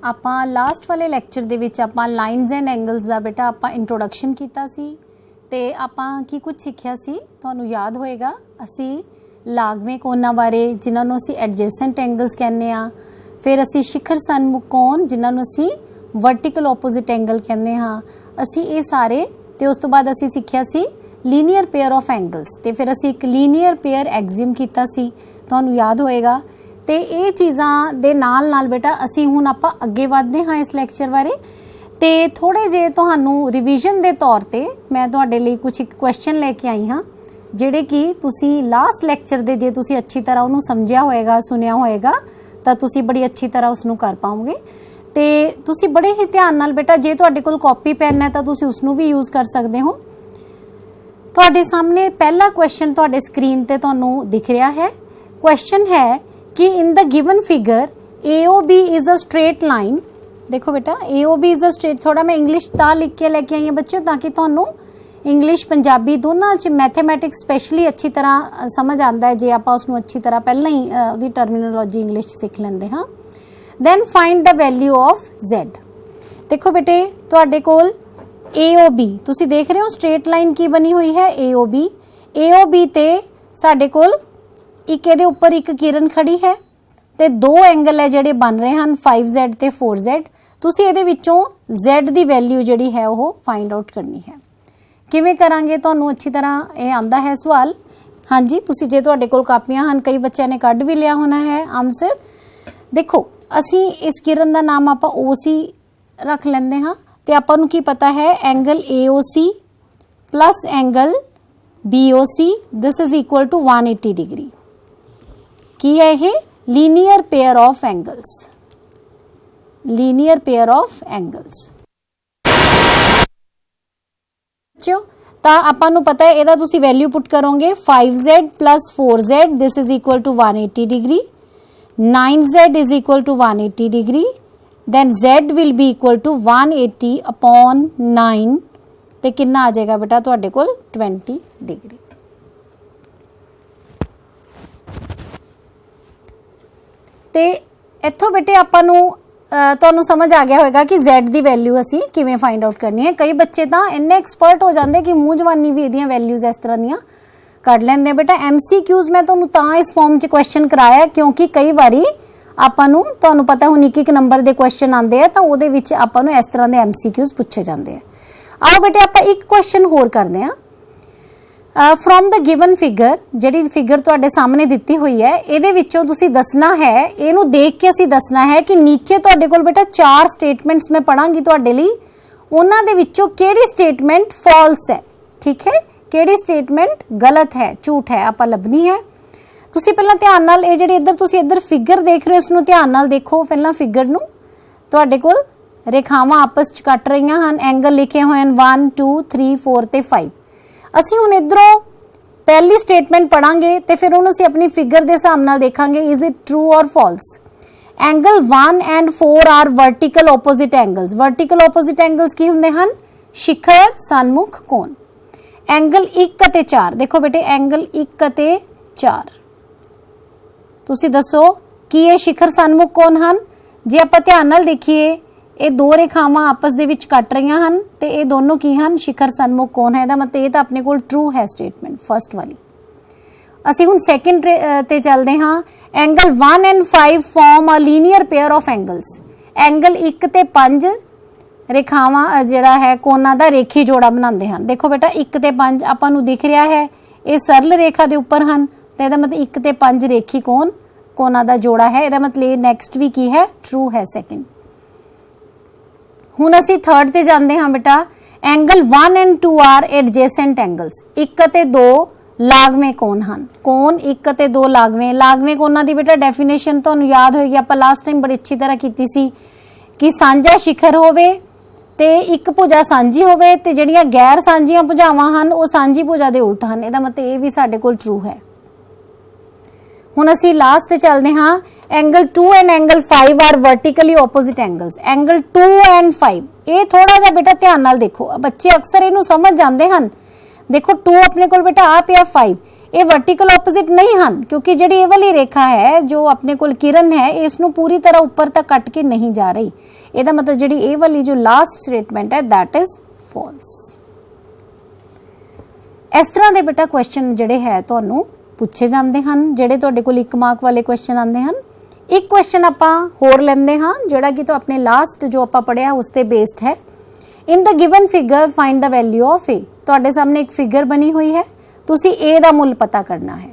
ਆਪਾਂ ਲਾਸਟ ਵਾਲੇ ਲੈਕਚਰ ਦੇ ਵਿੱਚ ਆਪਾਂ ਲਾਈਨਸ ਐਂਡ ਐਂਗਲਸ ਦਾ ਬੇਟਾ ਆਪਾਂ ਇੰਟਰੋਡਕਸ਼ਨ ਕੀਤਾ ਸੀ ਤੇ ਆਪਾਂ ਕੀ ਕੁਝ ਸਿੱਖਿਆ ਸੀ ਤੁਹਾਨੂੰ ਯਾਦ ਹੋਏਗਾ। ਅਸੀਂ ਲਾਗਵੇਂ ਕੋਣਾਂ ਬਾਰੇ ਜਿਨ੍ਹਾਂ ਨੂੰ ਅਸੀਂ ਐਡਜੈਸੈਂਟ ਐਂਗਲਸ ਕਹਿੰਦੇ ਆ, ਫਿਰ ਅਸੀਂ शिखर सन्मुख कोण जिन्हां नूं ਅਸੀਂ वर्टिकल ओपोजिट एंगल कहते हाँ। असी ये सारे ते उस तो बाद असी सिक्ख्या सी लीनियर पेयर ऑफ एंगल्स ते फिर असी एक लीनियर पेयर एग्जिम कीता सी, तुहानूं याद होएगा। ते ये चीज़ां दे नाल नाल बेटा असी हुण आपां अगे वधदे हाँ इस लैक्चर बारे। ते थोड़े जे तुहानूं रिविजन दे तौर ते मैं तुहाडे लई कुछ एक क्वेश्चन लैके आई हाँ जिहड़े कि तुसी लास्ट लैक्चर दे जे तुसी अच्छी तरह उहनूं समझिया होएगा सुनिया होएगा तां तुसी बड़ी अच्छी तरह उसनूं कर पाओगे। ते तुसी बड़े ही ध्यान नाल बेटा जे तुहाडे कोल कॉपी पेन है तां तुसी उसनूं भी यूज़ कर सकदे हो। तुहाडे सामने पहला क्वेश्चन तुहाडे स्क्रीन ते तुहानूं दिख रहा है। क्वेश्चन है कि इन the given figure AOB is a straight line. देखो बेटा AOB इज़ अ स्ट्रेट, थोड़ा मैं इंग्लिश तां लिख के लैके आई हूँ बच्चों ताकि तुहानूं इंग्लिश पंजाबी दोनों च मैथेमैटिक्स स्पैशली अच्छी तरह समझ आता है जे आपां उसनूं अच्छी तरह पहलां ही उहदी टर्मिनोलॉजी इंग्लिश सीख लैंदे हाँ। Then find the value of Z। देखो बेटे तुहाडे कोल AOB तुसी देख रहे हो स्ट्रेट लाइन की बनी हुई है AOB ते साडे कोल एक इहदे उपर एक किरण खड़ी है ते दो एंगल है जिहड़े बन रहे हैं 5Z ते 4Z। तुसी इहदे विचों Z दी वैल्यू जिहड़ी है वो फाइंड आउट करनी है। किवें करांगे तुहानूं अच्छी तरह ये आंदा है सवाल। हाँ जी तुसी जे तुहाडे कोल कापियां हन कई बच्चों ने कढ भी लिया होना है आंसर। देखो असी इस किरण का नाम आप OC रख लेंदे हाँ ते आपां नूं की पता है angle AOC plus angle BOC this is equal to 180 degree. की है ये linear pair of angles, linear pair of angles. ਤਾਂ ਆਪਾਂ ਨੂੰ ਪਤਾ ਹੈ ਇਹਦਾ ਤੁਸੀਂ ਵੈਲਿਊ ਪੁੱਟ ਕਰੋਗੇ 5Z plus 4Z this is equal to 180 degree, 9Z is equal to 180 degree, then Z will be equal to 180 upon 9 ਤੇ ਕਿੰਨਾ ਆ ਜਾਏਗਾ ਬੇਟਾ ਤੁਹਾਡੇ ਕੋਲ 20 डिग्री। ਤੇ ਇੱਥੋਂ ਬੇਟੇ ਆਪਾਂ ਨੂੰ ਤੁਹਾਨੂੰ ਸਮਝ ਆ ਗਿਆ ਹੋਵੇਗਾ ਕਿ Z ਦੀ ਵੈਲਿਊ ਅਸੀਂ ਕਿਵੇਂ ਫਾਈਂਡ ਆਊਟ ਕਰਨੀ ਹੈ। ਕਈ ਬੱਚੇ ਤਾਂ ਇੰਨੇ ਐਕਸਪਰਟ ਹੋ ਜਾਂਦੇ ਕਿ ਮੂੰਹ ਜਵਾਨੀ ਵੀ ਇਹਦੀਆਂ ਵੈਲਿਊਜ਼ ਇਸ ਤਰ੍ਹਾਂ ਦੀਆਂ ਕੱਢ ਲੈਂਦੇ। ਬੇਟਾ MCQs ਮੈਂ ਤੁਹਾਨੂੰ ਤਾਂ ਇਸ ਫਾਰਮ 'ਚ ਕੁਐਸਚਨ ਕਰਾਇਆ ਕਿਉਂਕਿ ਕਈ ਵਾਰੀ ਆਪਾਂ ਨੂੰ ਤੁਹਾਨੂੰ ਪਤਾ ਹੁਣ ਇੱਕ ਨੰਬਰ ਦੇ ਕੁਐਸਚਨ ਆਉਂਦੇ ਆ ਤਾਂ ਉਹਦੇ ਵਿੱਚ ਆਪਾਂ ਨੂੰ ਇਸ ਤਰ੍ਹਾਂ ਦੇ MCQs ਪੁੱਛੇ ਜਾਂਦੇ ਆ। ਆਓ ਬੇਟੇ ਆਪਾਂ ਇੱਕ ਕੁਐਸਚਨ ਹੋਰ ਕਰਦੇ ਹਾਂ। फ्रॉम द गिवन फिगर जिहड़ी फिगर तुहाडे सामने दिती हुई है इहदे विचों तुसीं दसना है, इहनूं देख के असीं दसना है कि नीचे तुहाडे कोल बेटा 4 स्टेटमेंट्स मैं पढ़ांगी तुहाडे लई, उन्हां दे विचों किहड़ी स्टेटमेंट फॉल्स है, ठीक है, किहड़ी स्टेटमेंट गलत है झूठ है आपां लभनी है। तुसीं पहलां ध्यान नाल इह जिहड़ी इधर तुसीं इधर फिगर देख रहे हो इसनूं ध्यान नाल देखो। पहलां फिगर नूं तुहाडे कोल रेखावां आपस च कट रहीआं हन, एंगल लिखे होए हन 1 2 3 4 ते 5। ਅਸੀਂ ਹੁਣ इधरों पहली स्टेटमेंट पढ़ांगे तो फिर उन्होंने ਅਸੀਂ अपनी फिगर के हिसाब नाल देखांगे इज इट ट्रू और false. Angle 1 and 4 are vertical opposite angles. Vertical opposite angles की हुंदे हन शिखर सन्मुख कोण। एंगल 1 ਅਤੇ 4 देखो बेटे एंगल 1 ਅਤੇ 4 ਤੁਸੀਂ ਦੱਸੋ ਕੀ ਇਹ शिखर सन्मुख कोण ਹਨ। जे ਆਪਾਂ ਧਿਆਨ ਨਾਲ ਦੇਖੀਏ ਇਹ ਦੋ ਰੇਖਾਵਾਂ ਆਪਸ ਦੇ ਵਿੱਚ ਕੱਟ ਰਹੀਆਂ ਹਨ ਤੇ ਇਹ ਦੋਨੋਂ ਕੀ ਹਨ शिखर सन्मुख कोण है। ਇਹਦਾ ਮਤਲਬ ਇਹ ਤਾਂ ਆਪਣੇ ਕੋਲ ਟਰੂ ਹੈ स्टेटमेंट फर्स्ट वाली। ਅਸੀਂ ਹੁਣ ਸੈਕੰਡ ਤੇ ਚੱਲਦੇ ਹਾਂ। Angle 1 and 5 form a linear pair of angles. Angle 1 ਤੇ 5 ਰੇਖਾਵਾਂ ਜਿਹੜਾ ਹੈ ਕੋਣਾਂ ਦਾ ਰੇਖੀ ਜੋੜਾ ਬਣਾਉਂਦੇ ਹਨ। ਦੇਖੋ ਬੇਟਾ 1 ਤੇ 5 ਆਪਾਂ ਨੂੰ ਦਿਖ ਰਿਹਾ ਹੈ ਇਹ ਸਰਲ ਰੇਖਾ ਦੇ ਉੱਪਰ ਹਨ ਤੇ ਇਹਦਾ ਮਤਲਬ 1 ਤੇ 5 ਰੇਖੀ ਕੋਣਾਂ ਦਾ ਜੋੜਾ ਹੈ। ਇਹਦਾ ਮਤਲਬ ਇਹ ਨੈਕਸਟ ਵੀ ਕੀ ਹੈ ਟਰੂ ਹੈ ਸੈਕੰਡ। ਹੁਣ ਅਸੀਂ थर्ड ਤੇ ਜਾਂਦੇ ਹਾਂ बेटा। Angle 1 and 2 are adjacent angles. 1 ਅਤੇ 2 ਲਾਗਵੇਂ ਕੋਣ ਹਨ। ਕੋਣ 1 ਅਤੇ 2 ਲਾਗਵੇਂ ਕੋਣਾਂ ਦੀ बेटा ਡੈਫੀਨੇਸ਼ਨ ਤੁਹਾਨੂੰ ਯਾਦ ਹੋਏਗੀ ਆਪਾਂ ਲਾਸਟ ਟਾਈਮ ਬੜੀ ਅੱਛੀ ਤਰ੍ਹਾਂ ਕੀਤੀ ਸੀ ਕਿ ਸਾਂਝਾ शिखर ਹੋਵੇ ਤੇ ਇੱਕ ਭੁਜਾ ਸਾਂਝੀ ਹੋਵੇ ਤੇ ਜਿਹੜੀਆਂ ਗੈਰ ਸਾਂਝੀਆਂ ਭੁਜਾਵਾਂ ਹਨ ਉਹ ਸਾਂਝੀ ਭੁਜਾ ਦੇ ਉਲਟ ਹਨ। ਇਹਦਾ ਮਤਲਬ ਇਹ ਵੀ ਸਾਡੇ ਕੋਲ ਟਰੂ ਹੈ। ਹੁਣ ਅਸੀਂ ਲਾਸਟ ਤੇ ਚੱਲਦੇ ਹਾਂ। Angle 2 and angle 5 are vertically opposite angles. Angle 2 and 5 ये थोड़ा जा बेटा ध्यान नाल देखो, बच्चे अक्सर इनू समझ जाते हैं। देखो 2 अपने कोल बेटा आ पिया 5, ਇਹ वर्टिकल ऑपोजिट नहीं ਹਨ क्योंकि ਜਿਹੜੀ ਇਹ ਵਾਲੀ ਰੇਖਾ ਹੈ ਜੋ ਆਪਣੇ ਕੋਲ किरण है ਇਸ ਨੂੰ पूरी तरह ऊपर तक कट के नहीं जा रही। ਇਹਦਾ मतलब ਜਿਹੜੀ ਇਹ ਵਾਲੀ जो लास्ट स्टेटमेंट है दैट इज फॉल्स। इस तरह ਦੇ बेटा क्वेश्चन ਜਿਹੜੇ ਹੈ ਤੁਹਾਨੂੰ ਪੁੱਛੇ ਜਾਂਦੇ ਹਨ, ਜਿਹੜੇ ਤੁਹਾਡੇ ਕੋਲ 1 ਮਾਰਕ ਵਾਲੇ क्वेश्चन ਆਉਂਦੇ ਹਨ। एक क्वेश्चन ਆਪਾਂ ਹੋਰ ਲੈਂਦੇ ਹਾਂ ਜਿਹੜਾ ਕਿ ਤੋਂ ਆਪਣੇ ਲਾਸਟ ਜੋ ਆਪਾਂ ਪੜਿਆ ਉਸ ਤੇ ਬੇਸਡ ਹੈ। In the given figure find the value of a. ਤੁਹਾਡੇ ਸਾਹਮਣੇ ਇੱਕ ਫਿਗਰ ਬਣੀ ਹੋਈ ਹੈ, ਤੁਸੀਂ a ਦਾ ਮੁੱਲ ਪਤਾ ਕਰਨਾ ਹੈ।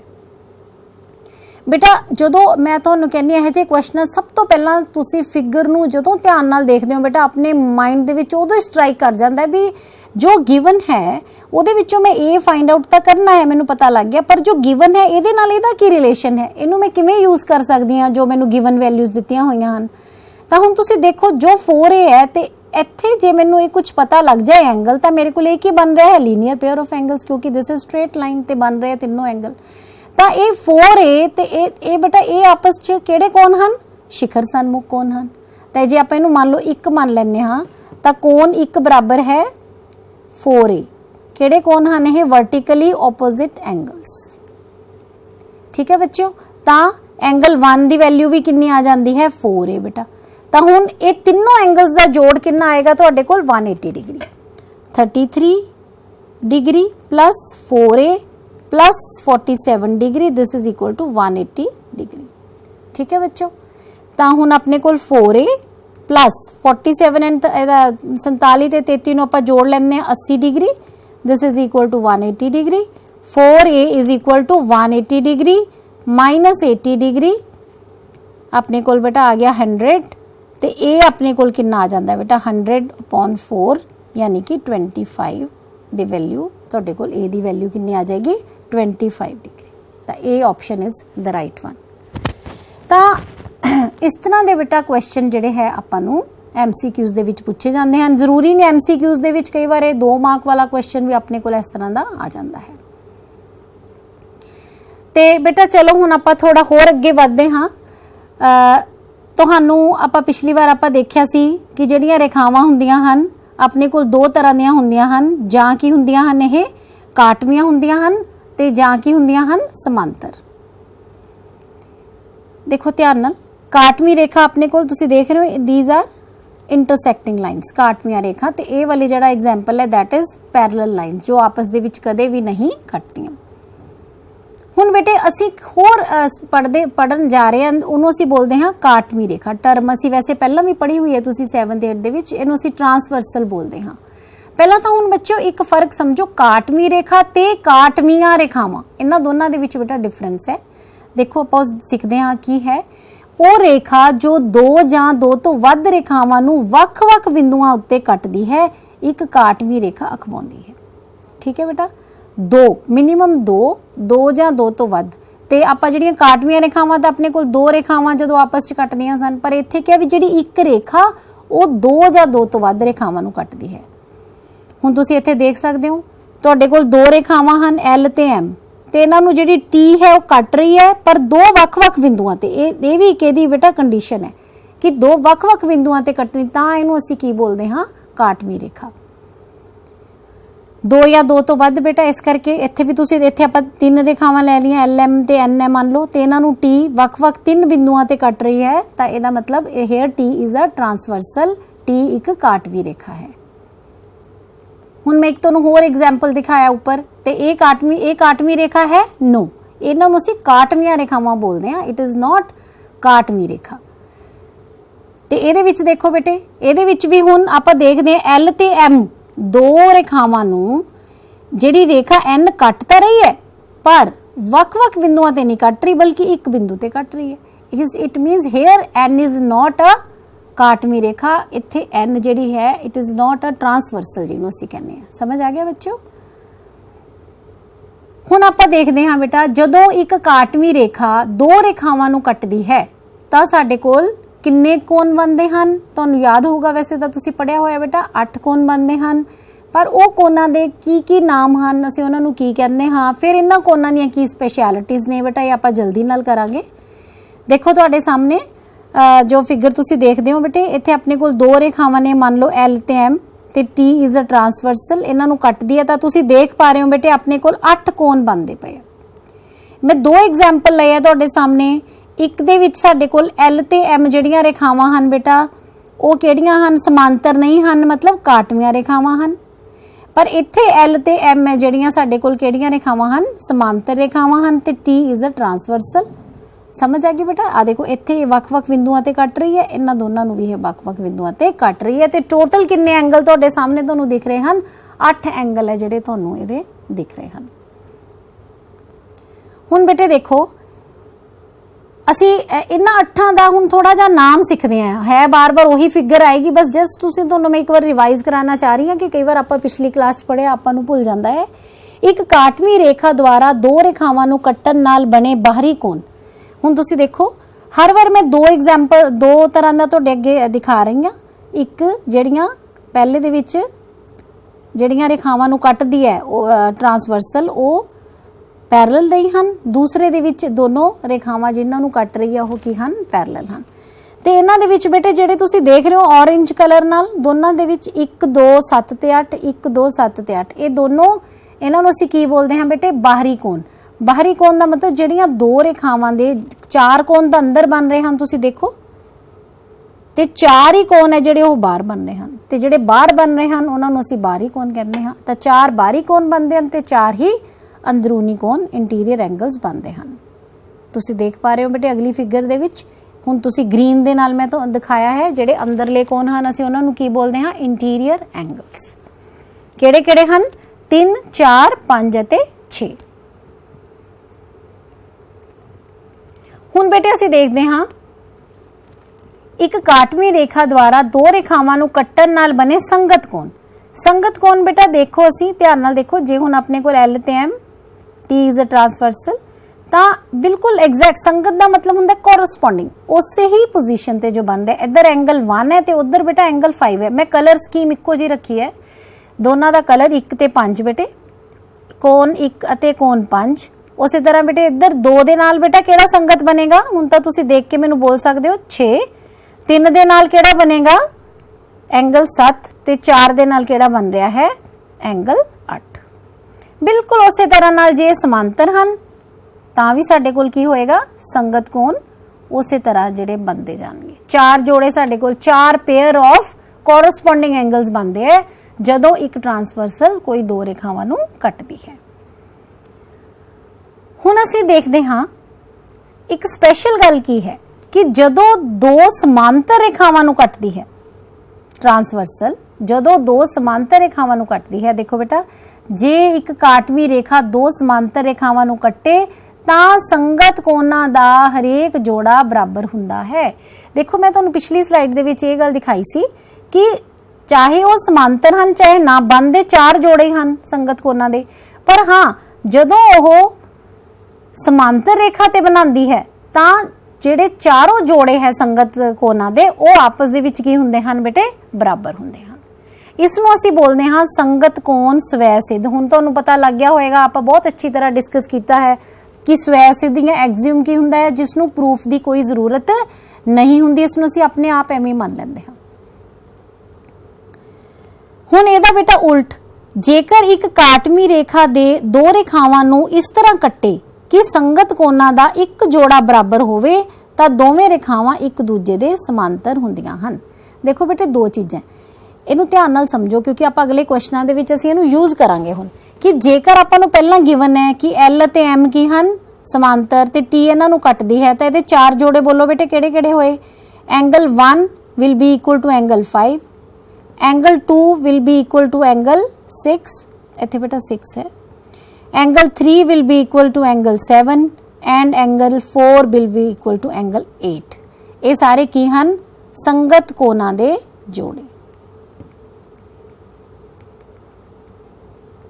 बेटा ਜਦੋਂ ਮੈਂ ਤੁਹਾਨੂੰ ਕਹਿੰਨੀ ਇਹ ਜੇ ਕੁਐਸਚਨ ਸਭ ਤੋਂ ਪਹਿਲਾਂ ਤੁਸੀਂ ਫਿਗਰ ਨੂੰ ਜਦੋਂ ਧਿਆਨ ਨਾਲ ਦੇਖਦੇ ਹੋ बेटा ਆਪਣੇ ਮਾਈਂਡ ਦੇ ਵਿੱਚ ਉਦੋਂ ਸਟ੍ਰਾਈਕ ਕਰ ਜਾਂਦਾ ਹੈ ਵੀ ਜੋ ਗਿਵਨ ਹੈ ਉਹਦੇ ਵਿੱਚੋਂ ਮੈਂ a ਫਾਈਂਡ ਆਊਟ ਤਾਂ ਕਰਨਾ ਹੈ, ਮੈਨੂੰ ਪਤਾ ਲੱਗ ਗਿਆ, ਪਰ ਜੋ ਗਿਵਨ ਹੈ ਇਹਦੇ ਨਾਲ ਇਹਦਾ ਕੀ ਰਿਲੇਸ਼ਨ ਹੈ, ਇਹਨੂੰ ਮੈਂ ਕਿਵੇਂ ਯੂਜ਼ ਕਰ ਸਕਦੀ ਹਾਂ ਜੋ ਮੈਨੂੰ ਗਿਵਨ ਵੈਲਿਊਜ਼ ਦਿੱਤੀਆਂ ਹੋਈਆਂ ਹਨ। ਤਾਂ ਹੁਣ ਤੁਸੀਂ ਦੇਖੋ ਜੋ 4a ਹੈ ਤੇ ਇੱਥੇ ਜੇ ਮੈਨੂੰ ਇਹ ਕੁਝ ਪਤਾ ਲੱਗ ਜਾਏ ਐਂਗਲ ਤਾਂ ਮੇਰੇ ਕੋਲ ਇਹ ਕੀ ਬਣ ਰਿਹਾ ਹੈ ਲੀਨੀਅਰ ਪੇਅਰ ਆਫ ਐਂਗਲਸ ਕਿਉਂਕਿ ਦਿਸ ਇਜ਼ ਸਟ੍ਰੇਟ ਲਾਈਨ ਤੇ ਬਣ ਰਹੇ ਤਿੰਨੋਂ ਐਂਗਲ। ਤਾਂ ਇਹ 4a ਤੇ ਇਹ बेटा ਇਹ ਆਪਸ ਚ ਕਿਹੜੇ ਕੋਣ ਹਨ, शिखर सन्मुख कोण ਹਨ। ਤਾਂ ਜੇ ਆਪਾਂ ਇਹਨੂੰ ਮੰਨ ਲਓ 1 ਮੰਨ ਲੈਂਦੇ ਹਾਂ ਤਾਂ ਕੋਣ 1 ਬਰਾਬਰ ਹੈ 4a। ਕਿਹੜੇ ਕੋਣ ਹਨ ਇਹ, वर्टिकली ऑपोजिट एंगल्स। ठीक है बच्चों, ਤਾਂ एंगल 1 ਦੀ ਵੈਲਿਊ ਵੀ ਕਿੰਨੀ ਆ ਜਾਂਦੀ ਹੈ 4a बेटा। ਤਾਂ ਹੁਣ ਇਹ ਤਿੰਨੋਂ ਐਂਗਲਸ ਦਾ ਜੋੜ ਕਿੰਨਾ ਆਏਗਾ ਤੁਹਾਡੇ ਕੋਲ 180 degree. 33 degree plus 4a plus 47 degree this is equal to 180 degree. ठीक है बच्चों, ਤਾਂ ਹੁਣ ਆਪਣੇ ਕੋਲ 4a प्लस 47 एंड 47 ਤੇ 33 ਨੂੰ ਆਪਾਂ ਜੋੜ ਲੈਂਦੇ ਆ 80 degree this is equal to 180 degree. 4a is equal to 180 degree minus 80 degree अपने कोल बेटा आ गया 100 ਤੇ ਇਹ ਆਪਣੇ ਕੋਲ ਕਿੰਨਾ ਆ ਜਾਂਦਾ बेटा 100/4 यानी कि 25 ਦੀ ਵੈਲਿਊ ਤੁਹਾਡੇ ਕੋਲ a ਦੀ ਵੈਲਿਊ ਕਿੰਨੀ ਆ ਜਾਏਗੀ 25 डिग्री। ਤਾਂ ਇਹ option is the right one. ਤਾਂ ਇਸ ਤਰ੍ਹਾਂ ਦੇ बेटा ਕੁਐਸਚਨ ਜਿਹੜੇ ਹੈ ਆਪਾਂ ਨੂੰ MCQs ਦੇ ਵਿੱਚ ਪੁੱਛੇ ਜਾਂਦੇ ਹਨ। ਜ਼ਰੂਰੀ ਨਹੀਂ MCQs ਦੇ ਵਿੱਚ ਕਈ ਵਾਰ ਇਹ 2 ਮਾਰਕ ਵਾਲਾ ਕੁਐਸਚਨ ਵੀ ਆਪਣੇ ਕੋਲ ਇਸ ਤਰ੍ਹਾਂ ਦਾ ਆ ਜਾਂਦਾ ਹੈ। ਤੇ बेटा ਚਲੋ ਹੁਣ ਆਪਾਂ ਥੋੜਾ ਹੋਰ ਅੱਗੇ ਵਧਦੇ ਹਾਂ। ਤੁਹਾਨੂੰ ਆਪਾਂ ਪਿਛਲੀ ਵਾਰ ਆਪਾਂ ਦੇਖਿਆ ਸੀ ਕਿ ਜਿਹੜੀਆਂ ਰੇਖਾਵਾਂ ਹੁੰਦੀਆਂ ਹਨ ਆਪਣੇ ਕੋਲ 2 ਤਰ੍ਹਾਂ ਦੀਆਂ ਹੁੰਦੀਆਂ ਹਨ, ਜਾਂ ਕੀ ਹੁੰਦੀਆਂ ਹਨ ਇਹ ਕਾਟਵੀਆਂ ਹੁੰਦੀਆਂ ਹਨ ਤੇ ਜਾਂ ਕੀ ਹੁੰਦੀਆਂ ਹਨ ਸਮਾਂਤਰ। ਦੇਖੋ ਧਿਆਨ ਨਾਲ, ਕਾਟਵੀਂ ਰੇਖਾ ਆਪਣੇ ਕੋਲ ਤੁਸੀਂ ਦੇਖ ਰਹੇ ਹੋ these are intersecting lines ਕਾਟਵੀਆਂ ਰੇਖਾ, ਤੇ ਇਹ ਵਾਲੀ ਜਿਹੜਾ ਐਗਜ਼ਾਮਪਲ ਹੈ that is parallel lines ਜੋ ਆਪਸ ਦੇ ਵਿੱਚ ਕਦੇ ਵੀ ਨਹੀਂ ਕੱਟਦੀਆਂ। ਹੁਣ बेटे ਅਸੀਂ ਹੋਰ ਪੜਨ ਜਾ ਰਹੇ ਹਾਂ ਉਹਨੂੰ ਅਸੀਂ ਬੋਲਦੇ ਹਾਂ ਕਾਟਵੀਂ ਰੇਖਾ। ਟਰਮ ਅਸੀਂ ਵੈਸੇ ਪਹਿਲਾਂ ਵੀ ਪੜ੍ਹੀ ਹੋਈ ਹੈ ਤੁਸੀਂ 7th 8th ਦੇ ਵਿੱਚ, ਇਹਨੂੰ ਅਸੀਂ ਟ੍ਰਾਂਸਵਰਸਲ ਬੋਲਦੇ ਹਾਂ। ਪਹਿਲਾਂ ਤਾਂ ਹੁਣ ਬੱਚਿਓ ਇੱਕ ਫਰਕ ਸਮਝੋ, ਕਾਟਵੀਂ ਰੇਖਾ ਤੇ ਕਾਟਵੀਆਂ ਰੇਖਾਵਾਂ ਇਹਨਾਂ ਦੋਨਾਂ ਦੇ ਵਿੱਚ बेटा ਡਿਫਰੈਂਸ ਹੈ। ਦੇਖੋ ਆਪਾਂ ਸਿੱਖਦੇ ਹਾਂ ਕੀ ਹੈ। ਉਹ ਰੇਖਾ ਜੋ 2 ਜਾਂ 2 ਤੋਂ ਵੱਧ ਰੇਖਾਵਾਂ ਨੂੰ ਵੱਖ-ਵੱਖ ਬਿੰਦੂਆਂ ਉੱਤੇ ਕੱਟਦੀ ਹੈ ਇੱਕ ਕਾਟਵੀਂ ਰੇਖਾ ਅਖਵਾਉਂਦੀ ਹੈ। ਠੀਕ ਹੈ बेटा, 2 ਮਿਨੀਮਮ 2 ਜਾਂ 2 ਤੋਂ ਵੱਧ। ਤੇ ਆਪਾਂ ਜਿਹੜੀਆਂ ਕਾਟਵੀਆਂ ਰੇਖਾਵਾਂ ਤਾਂ ਆਪਣੇ ਕੋਲ 2 ਰੇਖਾਵਾਂ ਜਦੋਂ ਆਪਸ ਚ ਕੱਟਦੀਆਂ ਸਨ, ਪਰ ਇੱਥੇ ਕਿਹਾ ਵੀ ਜਿਹੜੀ ਇੱਕ ਰੇਖਾ ਉਹ 2 ਜਾਂ 2 ਤੋਂ ਵੱਧ ਰੇਖਾਵਾਂ ਨੂੰ ਕੱਟਦੀ ਹੈ। ਹੁਣ ਤੁਸੀਂ ਇੱਥੇ ਦੇਖ ਸਕਦੇ ਹੋ ਤੁਹਾਡੇ ਕੋਲ 2 ਰੇਖਾਵਾਂ ਹਨ L ਤੇ M, ਤੇ ਇਹਨਾਂ ਨੂੰ ਜਿਹੜੀ T ਹੈ ਉਹ ਕੱਟ ਰਹੀ ਹੈ ਪਰ 2 ਵੱਖ-ਵੱਖ ਬਿੰਦੂਆਂ ਤੇ। ਇਹ ਵੀ ਇੱਕ ਇਹਦੀ बेटा ਕੰਡੀਸ਼ਨ ਹੈ ਕਿ 2 ਵੱਖ-ਵੱਖ ਬਿੰਦੂਆਂ ਤੇ ਕੱਟਣੀ, ਤਾਂ ਇਹਨੂੰ ਅਸੀਂ ਕੀ ਬੋਲਦੇ ਹਾਂ ਕਾਟਵੀਂ ਰੇਖਾ। 2 ਜਾਂ 2 ਤੋਂ ਵੱਧ बेटा, ਇਸ ਕਰਕੇ ਇੱਥੇ ਵੀ ਤੁਸੀਂ ਇੱਥੇ ਆਪਾਂ 3 ਰੇਖਾਵਾਂ ਲੈ ਲਈਆਂ LM ਤੇ NM ਮੰਨ ਲਓ, ਤੇ ਇਹਨਾਂ ਨੂੰ T ਵੱਖ-ਵੱਖ 3 ਬਿੰਦੂਆਂ ਤੇ ਕੱਟ ਰਹੀ ਹੈ, ਤਾਂ ਇਹਦਾ ਮਤਲਬ ਇਹ here T is a transversal, T ਇੱਕ ਕਾਟਵੀਂ ਰੇਖਾ ਹੈ। ਹੁਣ ਮੈਂ ਇੱਕ ਤੁਹਾਨੂੰ ਹੋਰ ਐਗਜ਼ਾਮਪਲ ਦਿਖਾਇਆ ਉੱਪਰ, ਤੇ ਇਹ ਕਾਟਵੀਂ ਰੇਖਾ ਹੈ ਨੋ, ਇਹਨਾਂ ਨੂੰ ਅਸੀਂ ਕਾਟਵੀਆਂ ਰੇਖਾਵਾਂ ਬੋਲਦੇ ਹਾਂ, ਇਟ ਇਜ਼ ਨਾਟ ਕਾਟਵੀਂ ਰੇਖਾ। ਤੇ ਇਹਦੇ ਵਿੱਚ ਦੇਖੋ बेटे, ਇਹਦੇ ਵਿੱਚ ਵੀ ਹੁਣ ਆਪਾਂ ਦੇਖਦੇ ਹਾਂ L ਤੇ M 2 ਰੇਖਾਵਾਂ ਨੂੰ ਜਿਹੜੀ ਰੇਖਾ N ਕੱਟ ਤਾਂ ਰਹੀ ਹੈ ਪਰ ਵੱਖ-ਵੱਖ ਬਿੰਦੂਆਂ ਤੇ ਨਹੀਂ ਕੱਟ ਰਹੀ ਬਲਕਿ ਇੱਕ ਬਿੰਦੂ ਤੇ ਕੱਟ ਰਹੀ ਹੈ। It means here N is not a ਕਾਟਵੀਂ ਰੇਖਾ, ਇੱਥੇ N ਜਿਹੜੀ ਹੈ ਇਟ ਇਜ਼ ਨਾਟ ਅ ਟ੍ਰਾਂਸਵਰਸਲ ਜਿਹਨੂੰ ਅਸੀਂ ਕਹਿੰਦੇ ਹਾਂ। ਸਮਝ ਆ ਗਿਆ ਬੱਚਿਓ? ਹੁਣ ਆਪਾਂ ਦੇਖਦੇ ਹਾਂ बेटा, ਜਦੋਂ ਇੱਕ ਕਾਟਵੀਂ ਰੇਖਾ 2 ਰੇਖਾਵਾਂ ਨੂੰ ਕੱਟਦੀ ਹੈ ਤਾਂ ਸਾਡੇ ਕੋਲ ਕਿੰਨੇ ਕੋਣ ਬਣਦੇ ਹਨ? ਤੁਹਾਨੂੰ ਯਾਦ ਹੋਊਗਾ, ਵੈਸੇ ਤਾਂ ਤੁਸੀਂ ਪੜਿਆ ਹੋਇਆ बेटा 8 ਕੋਣ ਬਣਦੇ ਹਨ, ਪਰ ਉਹ ਕੋਣਾਂ ਦੇ ਕੀ ਨਾਮ ਹਨ, ਅਸੀਂ ਉਹਨਾਂ ਨੂੰ ਕੀ ਕਹਿੰਦੇ ਹਾਂ, ਫਿਰ ਇਹਨਾਂ ਕੋਣਾਂ ਦੀਆਂ ਕੀ ਸਪੈਸ਼ਲਿਟੀਜ਼ ਨੇ बेटा, ਇਹ ਆਪਾਂ ਜਲਦੀ ਨਾਲ ਕਰਾਂਗੇ। ਦੇਖੋ ਤੁਹਾਡੇ ਸਾਹਮਣੇ ਜੋ ਫਿਗਰ ਤੁਸੀਂ ਦੇਖਦੇ ਹੋ बेटे, ਇੱਥੇ ਆਪਣੇ ਕੋਲ 2 ਰੇਖਾਵਾਂ ਨੇ ਮੰਨ ਲਓ L ਤੇ M, ਤੇ T ਇਜ਼ ਅ ਟ੍ਰਾਂਸਵਰਸਲ, ਇਹਨਾਂ ਨੂੰ ਕੱਟਦੀ ਹੈ ਤਾਂ ਤੁਸੀਂ ਦੇਖ ਪਾ ਰਹੇ ਹੋ बेटे ਆਪਣੇ ਕੋਲ 8 ਕੋਣ ਬਣਦੇ ਪਏ। मैं दो एग्जाम्पल लए तुहाडे सामने। एक दे विच साडे कोल L ते M जिहड़ियां रेखावां हन बेटा वो किहड़ियां हन, समांतर नहीं हन, मतलब काटवियां रेखावां हन। पर इत्थे L ते M है जिहड़ियां साडे कोल किहड़ियां रेखावां हन, समांतर रेखावां हन ते T इज अ ट्रांसवर्सल। समझ आ गई बेटा। आ देखो इत्थे वख-वख बिंदुआं ते कट रही है, इन्हां दोनां नूं भी वख-वख बिंदुआं ते कट रही है। ते टोटल किन्ने एंगल तुहाडे सामने तुहानूं दिख रहे हन? 8 एंगल है जिहड़े तुहानूं इहदे दिख रहे हन। हुण बेटे देखो असी इन्हां 8 दा हुण थोड़ा जिहा नाम सिੱਖਦੇ हैं। है बार बार वही फिगर आएगी, बस जस्ट तुसीं तुहानूं मैं एक बार रिवाइज कराना चाह रही हां कि कई बार आपां पिछली क्लास पढ़िया आपां नूं भुल जांदा है। एक काटवीं रेखा द्वारा दो रेखावां नूं कट्टण नाल बने बाहरी कोण। हुण तुसीं देखो हर बार मैं दो एग्जाम्पल दो तरह दा तुहाडे अगे दिखा रही हां। एक जिहड़ियां पहले दे विच जिहड़ियां रेखावां नूं कटदी है ट्रांसवर्सल ਉਹ पैरल नहीं हन। दूसरे दे विच दोनों रेखावां जिन्हां नूं कट रही है वो की हन, पैरल हन। ते इन्हां दे विच बेटे जिहड़े तुसीं देख रहे हो ऑरेंज कलर नाल दोनों दे विच 1 2 7 ते 8 1 2 7 ते 8 ये दोनों इन्हां नूं असीं की बोलदे हां बेटे? बाहरी कोण। बाहरी कोण दा मतलब जिहड़ियां दो रेखावां दे चार कोण तां अंदर बन रहे हन, तुसीं देखो ते चार ही कोण है जिहड़े वो बाहर बन रहे हन। ते जिहड़े बाहर बन रहे हन उन्हां नूं असीं बाहरी कोण कहंदे हां। तां चार बाहरी कोण बनदे हन ते चार ही अंदरूनी कोण इंटीरियर एंगल्स बनते हैं। तुसी देख पा रहे हो बेटे अगली फिगर दे विच हुण तुसी ग्रीन दे नाल मैं तो दिखाया है जिहड़े अंदरले कोण हन असीं उन्हां नूं की बोलदे हां? Interior angles. किहड़े किहड़े हन? 3 4 5 अते 6। हुण बेटे असीं देखदे हां एक काटवीं रेखा द्वारा दो रेखावां नूं कट्टण नाल बने संगत कोण। संगत कोण बेटा देखो असीं ध्यान नाल देखो, जे हुण अपने कोल L ते M T is a transversal तां बिल्कुल एग्जैक्ट संगत दा मतलब हुंदा कोरस्पोंडिंग उसे ही पोजीशन ते जो बन रहा है। इधर एंगल 1 है ते उधर बेटा एंगल 5 है। मैं कलर स्कीम इक्को जी रखी है, दोनों दा कलर 1 ते 5 बेटे, कोण 1 अते कोण 5। उसी तरह बेटे इधर 2 दे नाल बेटा केड़ा संगत बनेगा? हुण तां तुसीं देख के मैनूं बोल सकदे हो 6। 3 दे नाल केड़ा बनेगा? एंगल 7 ते 4 दे नाल केड़ा बन रहा है? एंगल 8। बिल्कुल उस तरह नाल जे समांतर हन तां भी साडे कोल की होएगा? संगत कोण उस तरह जिहड़े बनते जाणगे। चार जोड़े साडे कोल, चार पेयर ऑफ कोरस्पोंडिंग एंगल्स बनते हैं जदों एक ट्रांसवर्सल कोई दो रेखावां नूं कटदी है। हुण असीं देखदे हां एक स्पैशल गल की है कि जदों दो समांतर रेखावां नूं कटदी है ट्रांसवर्सल, जदों दो समांतर रेखावां नूं कटदी है, देखो बेटा जे एक काटवीं रेखा दो समांतर रेखावां नूं कट्टे तां संगत कोणां दा हरेक जोड़ा बराबर हुंदा है। देखो मैं तुहानूं पिछली स्लाइड दे विच इह गल दिखाई सी कि चाहे वो समांतर हन चाहे ना बनदे, चार जोड़े हन संगत कोणां दे, पर हाँ जदों ओह समांतर रेखा ते बनांदी है तां ਜਿਹੜੇ ਚਾਰੋਂ जोड़े है संगत कोणां दे ਉਹ आपस ਦੇ ਵਿੱਚ ਕੀ ਹੁੰਦੇ ਹਨ बेटे? बराबर ਹੁੰਦੇ ਹਨ। ਇਸ ਨੂੰ ਅਸੀਂ ਬੋਲਦੇ ਹਾਂ संगत कोण स्वै सिद्ध। ਹੁਣ ਤੁਹਾਨੂੰ ਪਤਾ ਲੱਗ ਗਿਆ ਹੋਵੇਗਾ, ਆਪਾਂ ਬਹੁਤ ਅੱਛੀ ਤਰ੍ਹਾਂ ਡਿਸਕਸ ਕੀਤਾ ਹੈ ਕਿ स्वै सिद्ध ਜਾਂ ਐਕਸੀਓਮ ਕੀ ਹੁੰਦਾ ਹੈ ਜਿਸ ਨੂੰ ਪ੍ਰੂਫ ਦੀ ਕੋਈ ਜ਼ਰੂਰਤ ਨਹੀਂ ਹੁੰਦੀ, ਇਸ ਨੂੰ ਅਸੀਂ ਆਪਣੇ ਆਪ ਐਵੇਂ ਮੰਨ ਲੈਂਦੇ ਹਾਂ। ਹੁਣ ਇਹਦਾ बेटा ਉਲਟ, ਜੇਕਰ ਇੱਕ ਕਾਟਵੀਂ ਰੇਖਾ ਦੇ ਦੋ ਰੇਖਾਵਾਂ ਨੂੰ ਇਸ ਤਰ੍ਹਾਂ ਕੱਟੇ कि संगत कोणां दा एक जोड़ा बराबर होवे तां दोवें रेखावां एक दूजे दे समांतर हुंदियां हन। देखो बेटे दो चीज़ां इहनूं ध्यान नाल समझो क्योंकि आपां अगले क्वेश्चनां दे विच असीं इहनूं यूज़ करांगे हुण कि जेकर आपां नूं पहिलां गिवन है कि L ते M की हन समांतर ते T इहनां नूं कटदी है तां इहदे चार जोड़े बोलो बेटे किहड़े-किहड़े होए? Angle 1 will be equal to angle 5, angle 2 will be equal to angle 6, इत्थे बेटा 6 है, angle 3 will be equal to angle 7 and angle 4 will be equal to angle 8। ये सारे की हन संगत कोणां दे जोड़े।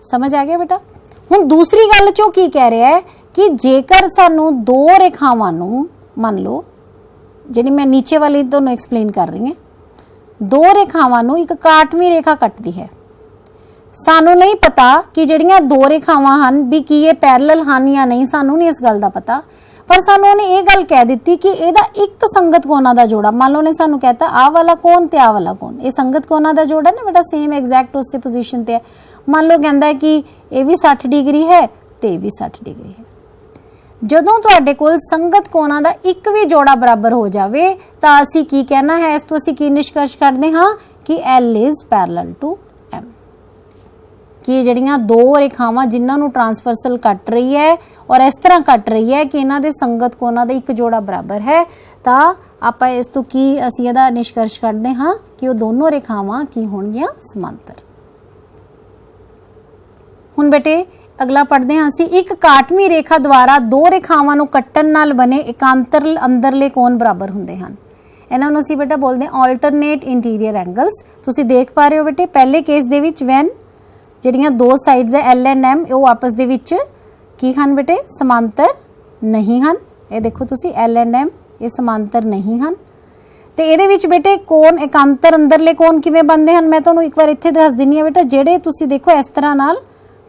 समझ आ गया बेटा? हुण दूसरी गल चो की कह रहा है कि जेकर सानू दो रेखावां नूं मान लो जिहड़ी मैं नीचे वाली तुहानूं एक्सप्लेन कर रही हूं, दो रेखावां नूं एक काटवीं रेखा कटदी है, सानू नहीं पता कि जिहड़ियां दो रेखावां हन भी की ये पैरेलल हन या नहीं, सानू नहीं इस गल दा पता, पर सानू उहने ये गल कह दी कि इहदा एक संगत कोणां दा जोड़ा, मान लो ने सानू कहता आ वाला कोण ते आ वाला कोण, ये संगत कोणां दा जोड़ा ना बेटा सेम एग्जैक्ट उस पोजीशन ते है। मान लो कहंदा है कि ये भी 60 डिग्री है ते ये भी 60 डिग्री है, ਜਦੋਂ ਤੁਹਾਡੇ ਕੋਲ ਸੰਗਤ ਕੋਣਾਂ ਦਾ ਇੱਕ ਵੀ ਜੋੜਾ ਬਰਾਬਰ ਹੋ ਜਾਵੇ ਤਾਂ ਅਸੀਂ ਕੀ ਕਹਿਣਾ ਹੈ, ਇਸ ਤੋਂ ਅਸੀਂ ਕੀ ਨਿਸ਼ਕਰਸ਼ ਕਰਦੇ ਹਾਂ ਕਿ L is parallel to M, ਕਿ ਜਿਹੜੀਆਂ ਦੋ ਰੇਖਾਵਾਂ ਜਿਨ੍ਹਾਂ ਨੂੰ ਟ੍ਰਾਂਸਵਰਸਲ ਕੱਟ ਰਹੀ ਹੈ ਔਰ ਇਸ ਤਰ੍ਹਾਂ ਕੱਟ ਰਹੀ ਹੈ ਕਿ ਇਹਨਾਂ ਦੇ ਸੰਗਤ ਕੋਣਾਂ ਦਾ ਇੱਕ ਜੋੜਾ ਬਰਾਬਰ ਹੈ, ਤਾਂ ਆਪਾਂ ਇਸ ਤੋਂ ਕੀ ਅਸੀਂ ਇਹਦਾ ਨਿਸ਼ਕਰਸ਼ ਕੱਢਦੇ ਹਾਂ ਕਿ ਉਹ ਦੋਨੋਂ ਰੇਖਾਵਾਂ ਕੀ ਹੋਣਗੀਆਂ, ਸਮਾਂਤਰ। ਹੁਣ ਬੇਟੇ ਅਗਲਾ ਪੜ੍ਹਦੇ ਹਾਂ ਅਸੀਂ, ਇੱਕ ਕਾਟਵੀਂ ਰੇਖਾ ਦੁਆਰਾ ਦੋ ਰੇਖਾਵਾਂ ਨੂੰ ਕੱਟਣ ਨਾਲ ਬਣੇ ਇਕਾਂਤਰ ਅੰਦਰਲੇ ਕੋਣ ਬਰਾਬਰ ਹੁੰਦੇ ਹਨ। ਇਹਨਾਂ ਨੂੰ ਅਸੀਂ ਬੇਟਾ ਬੋਲਦੇ ਹਾਂ ਆਲਟਰਨੇਟ ਇੰਟੀਰੀਅਰ ਐਂਗਲਸ। ਤੁਸੀਂ ਦੇਖ ਪਾ ਰਹੇ ਹੋ ਬੇਟੇ ਪਹਿਲੇ ਕੇਸ ਦੇ ਵਿੱਚ ਵੈਨ ਜਿਹੜੀਆਂ ਦੋ ਸਾਈਡਸ ਹੈ L ਐਂਡ M ਉਹ ਆਪਸ ਦੇ ਵਿੱਚ ਕੀ ਹਨ ਬੇਟੇ, ਸਮਾਂਤਰ ਨਹੀਂ ਹਨ। ਇਹ ਦੇਖੋ ਤੁਸੀਂ L ਐਂਡ M ਇਹ ਸਮਾਂਤਰ ਨਹੀਂ ਹਨ। ਤੇ ਇਹਦੇ ਵਿੱਚ ਬੇਟੇ ਕੋਣ ਇਕਾਂਤਰ ਅੰਦਰਲੇ ਕੋਣ ਕਿਵੇਂ ਬਣਦੇ ਹਨ, ਮੈਂ ਤੁਹਾਨੂੰ ਇੱਕ ਵਾਰ ਇੱਥੇ ਦੱਸ ਦਿੰਨੀ ਆ ਬੇਟਾ। ਜਿਹੜੇ ਤੁਸੀਂ ਦੇਖੋ ਇਸ ਤਰ੍ਹਾਂ ਨਾਲ